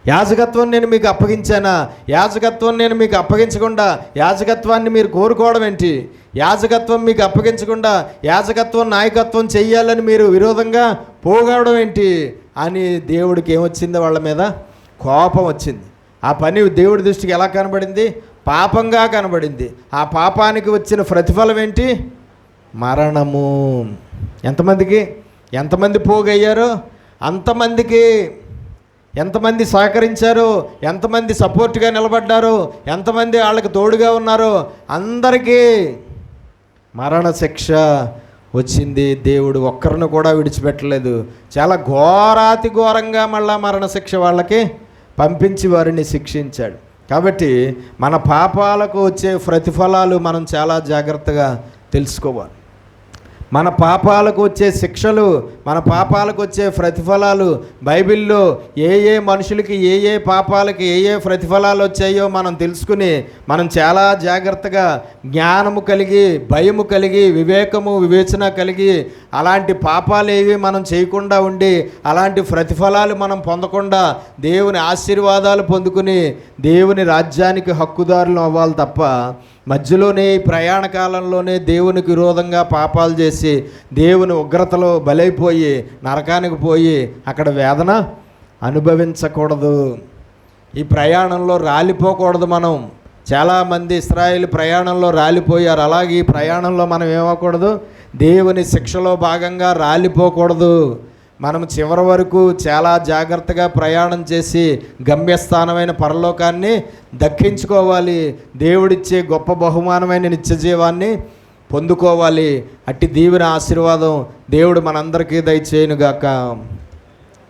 యాజకత్వం నేను మీకు అప్పగించానా? యాజకత్వం నేను మీకు అప్పగించకుండా యాజకత్వాన్ని మీరు కోరుకోవడం ఏంటి? యాజకత్వం మీకు అప్పగించకుండా యాజకత్వం నాయకత్వం చెయ్యాలని మీరు విరోధంగా పోగవడం ఏంటి అని దేవుడికి ఏమొచ్చింది? వాళ్ళ మీద కోపం వచ్చింది. ఆ పని దేవుడి దృష్టికి ఎలా కనబడింది? పాపంగా కనబడింది. ఆ పాపానికి వచ్చిన ప్రతిఫలం ఏంటి? మరణము. ఎంతమంది పోగయ్యారో అంతమందికి, ఎంతమంది సహకరించారో, ఎంతమంది సపోర్ట్గా నిలబడ్డారో, ఎంతమంది వాళ్ళకి తోడుగా ఉన్నారో అందరికీ మరణశిక్ష వచ్చింది. దేవుడు ఒక్కరిని కూడా విడిచిపెట్టలేదు. చాలా ఘోరాతి ఘోరంగా మళ్ళా మరణశిక్ష వాళ్ళకి పంపించి వారిని శిక్షించాడు. కాబట్టి మన పాపాలకు వచ్చే ప్రతిఫలాలు మనం చాలా జాగ్రత్తగా తెలుసుకోవాలి. మన పాపాలకు వచ్చే శిక్షలు, మన పాపాలకు వచ్చే ప్రతిఫలాలు బైబిల్లో ఏ మనుషులకి ఏ పాపాలకి ఏ ప్రతిఫలాలు వచ్చాయో మనం తెలుసుకుని మనం చాలా జాగ్రత్తగా జ్ఞానము కలిగి, భయము కలిగి, వివేకము వివేచన కలిగి అలాంటి పాపాలు ఏవి మనం చేయకుండా ఉండి అలాంటి ప్రతిఫలాలు మనం పొందకుండా దేవుని ఆశీర్వాదాలు పొందుకుని దేవుని రాజ్యానికి హక్కుదారులు అవ్వాలి తప్ప మధ్యలోనే ఈ ప్రయాణ కాలంలోనే దేవునికి విరోధంగా పాపాలు చేసి దేవుని ఉగ్రతలో బలైపోయి నరకానికి పోయి అక్కడ వేదన అనుభవించకూడదు. ఈ ప్రయాణంలో రాలిపోకూడదు. మనం చాలామంది ఇశ్రాయేలు ప్రయాణంలో రాలిపోయారు. అలాగే ఈ ప్రయాణంలో మనం ఏమవకూడదు? దేవుని శిక్షలో భాగంగా రాలిపోకూడదు. మనం చివరి వరకు చాలా జాగ్రత్తగా ప్రయాణం చేసి గమ్యస్థానమైన పరలోకాన్ని దక్కించుకోవాలి. దేవుడిచ్చే గొప్ప బహుమానమైన నిత్యజీవాన్ని పొందుకోవాలి. అట్టి దీవెన ఆశీర్వాదం దేవుడు మనందరికీ దయచేయునుగాక.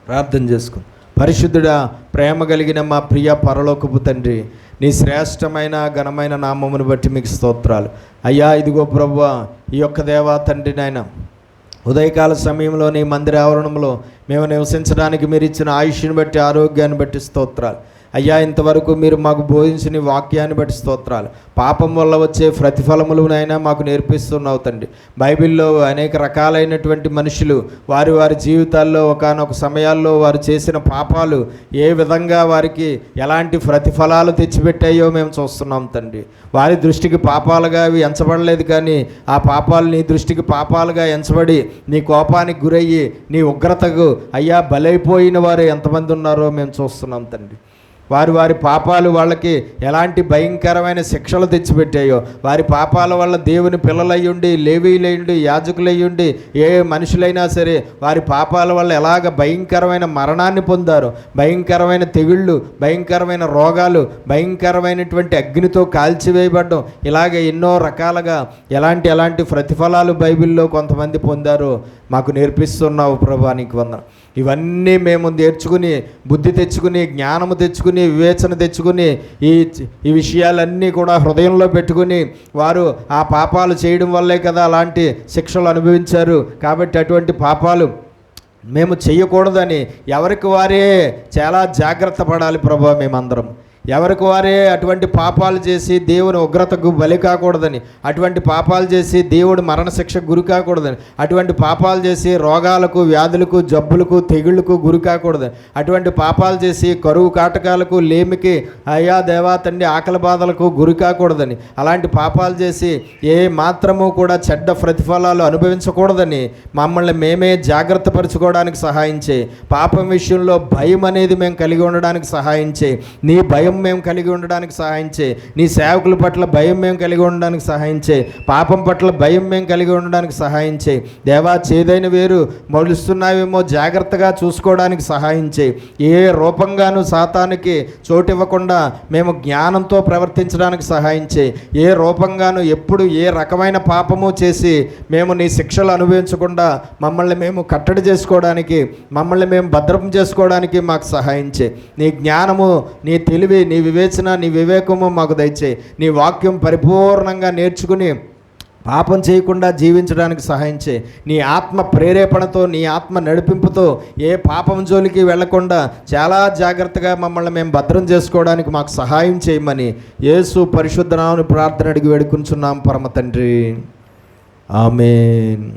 ప్రార్థన చేసుకు. పరిశుద్ధుడా, ప్రేమ కలిగిన మా ప్రియ పరలోకపు తండ్రి, నీ శ్రేష్టమైన ఘనమైన నామమును బట్టి మీకు స్తోత్రాలు అయ్యా. ఇదిగో ప్రభువా, ఈ యొక్క దేవా తండ్రి నాయన ఉదయకాల సమయంలో నీ మందిర ఆవరణంలో మేము నివసించడానికి మీరు ఇచ్చిన ఆయుష్ని బట్టి, ఆరోగ్యాన్ని బట్టి స్తోత్రాలు అయ్యా. ఇంతవరకు మీరు మాకు బోధించిన వాక్యాన్ని బట్టి స్తోత్రాలు. పాపం వల్ల వచ్చే ప్రతిఫలములనైనా మాకు నేర్పిస్తున్నావు తండ్రి. బైబిల్లో అనేక రకాలైనటువంటి మనుషులు వారి జీవితాల్లో ఒకానొక సమయాల్లో వారు చేసిన పాపాలు ఏ విధంగా వారికి ఎలాంటి ప్రతిఫలాలు తెచ్చిపెట్టాయో మేము చూస్తున్నాం తండ్రి. వారి దృష్టికి పాపాలుగా అవి ఎంచబడలేదు, కానీ ఆ పాపాలు నీ దృష్టికి పాపాలుగా ఎంచబడి నీ కోపానికి గురయ్యి నీ ఉగ్రతకు అయ్యా బలైపోయిన వారు ఎంతమంది ఉన్నారో మేము చూస్తున్నాం తండ్రి. వారి పాపాలు వాళ్ళకి ఎలాంటి భయంకరమైన శిక్షలు తెచ్చిపెట్టాయో, వారి పాపాల వల్ల దేవుని పిల్లలయ్యుండి, లేవీలయ్యుండి, యాజకులయ్యుండి, ఏ మనుషులైనా సరే వారి పాపాల వల్ల ఎలాగ భయంకరమైన మరణాన్ని పొందారో, భయంకరమైన తెగుళ్ళు, భయంకరమైన రోగాలు, భయంకరమైనటువంటి అగ్నితో కాల్చివేయబడ్డం, ఇలాగే ఎన్నో రకాలుగా ఎలాంటి ప్రతిఫలాలు బైబిల్లో కొంతమంది పొందారో మాకు నేర్పిస్తున్నావు ప్రభా. నీకు వందనం. ఇవన్నీ మేము నేర్చుకుని, బుద్ధి తెచ్చుకుని, జ్ఞానము తెచ్చుకుని, వివేచన తెచ్చుకుని, ఈ విషయాలన్నీ కూడా హృదయంలో పెట్టుకుని, వారు ఆ పాపాలు చేయడం వల్లే కదా అలాంటి శిక్షలు అనుభవించారు. కాబట్టి అటువంటి పాపాలు మేము చెయ్యకూడదని ఎవరికి వారే చాలా జాగ్రత్త పడాలి ప్రభా. మేమందరం ఎవరికి వారే అటువంటి పాపాలు చేసి దేవుని ఉగ్రతకు బలి కాకూడదని, అటువంటి పాపాలు చేసి దేవుడు మరణశిక్షకు గురి కాకూడదని, అటువంటి పాపాలు చేసి రోగాలకు, వ్యాధులకు, జబ్బులకు, తెగుళ్లకు గురి కాకూడదని, అటువంటి పాపాలు చేసి కరువు కాటకాలకు, లేమికి, అయ్యా దేవా తండ్రి ఆకలి బాధలకు గురి కాకూడదని, అలాంటి పాపాలు చేసి ఏ మాత్రము కూడా చెడ్డ ప్రతిఫలాలు అనుభవించకూడదని మమ్మల్ని మేమే జాగ్రత్త పరచుకోవడానికి సహాయం చేయి. పాపం విషయంలో భయం అనేది మేము కలిగి ఉండడానికి సహాయం చేయి. నీ భయం మేము కలిగి ఉండడానికి సహాయం చేయి. నీ సేవకుల పట్ల భయం మేము కలిగి ఉండడానికి సహాయం చేయి. పాపం పట్ల భయం మేము కలిగి ఉండడానికి సహాయం చేయి. దేవా, చేదైన వేరు మొలుస్తున్నావేమో జాగ్రత్తగా చూసుకోవడానికి సహాయం చేయి. ఏ రూపంగానూ సాతానికి చోటు ఇవ్వకుండా మేము జ్ఞానంతో ప్రవర్తించడానికి సహాయం చేయి. ఏ రూపంగానూ ఎప్పుడు ఏ రకమైన పాపము చేసి మేము నీ శిక్షలు అనుభవించకుండా మమ్మల్ని మేము కట్టడి చేసుకోవడానికి, మమ్మల్ని మేము భద్రం చేసుకోవడానికి మాకు సహాయం చేయి. నీ జ్ఞానము, నీ తెలివి, నీ వివేచన, నీ వివేకము మాకు దయచేయి. నీ వాక్యం పరిపూర్ణంగా నేర్చుకుని పాపం చేయకుండా జీవించడానికి సహాయం చేయి. నీ ఆత్మ ప్రేరేపణతో, నీ ఆత్మ నడిపింపుతో ఏ పాపం జోలికి వెళ్లకుండా చాలా జాగ్రత్తగా మమ్మల్ని మేము భద్రం చేసుకోవడానికి మాకు సహాయం చేయమని యేసు పరిశుద్ధ నామమున ప్రార్థన అడిగి వేడుకుంటున్నాం పరమ తండ్రి. ఆమేన్.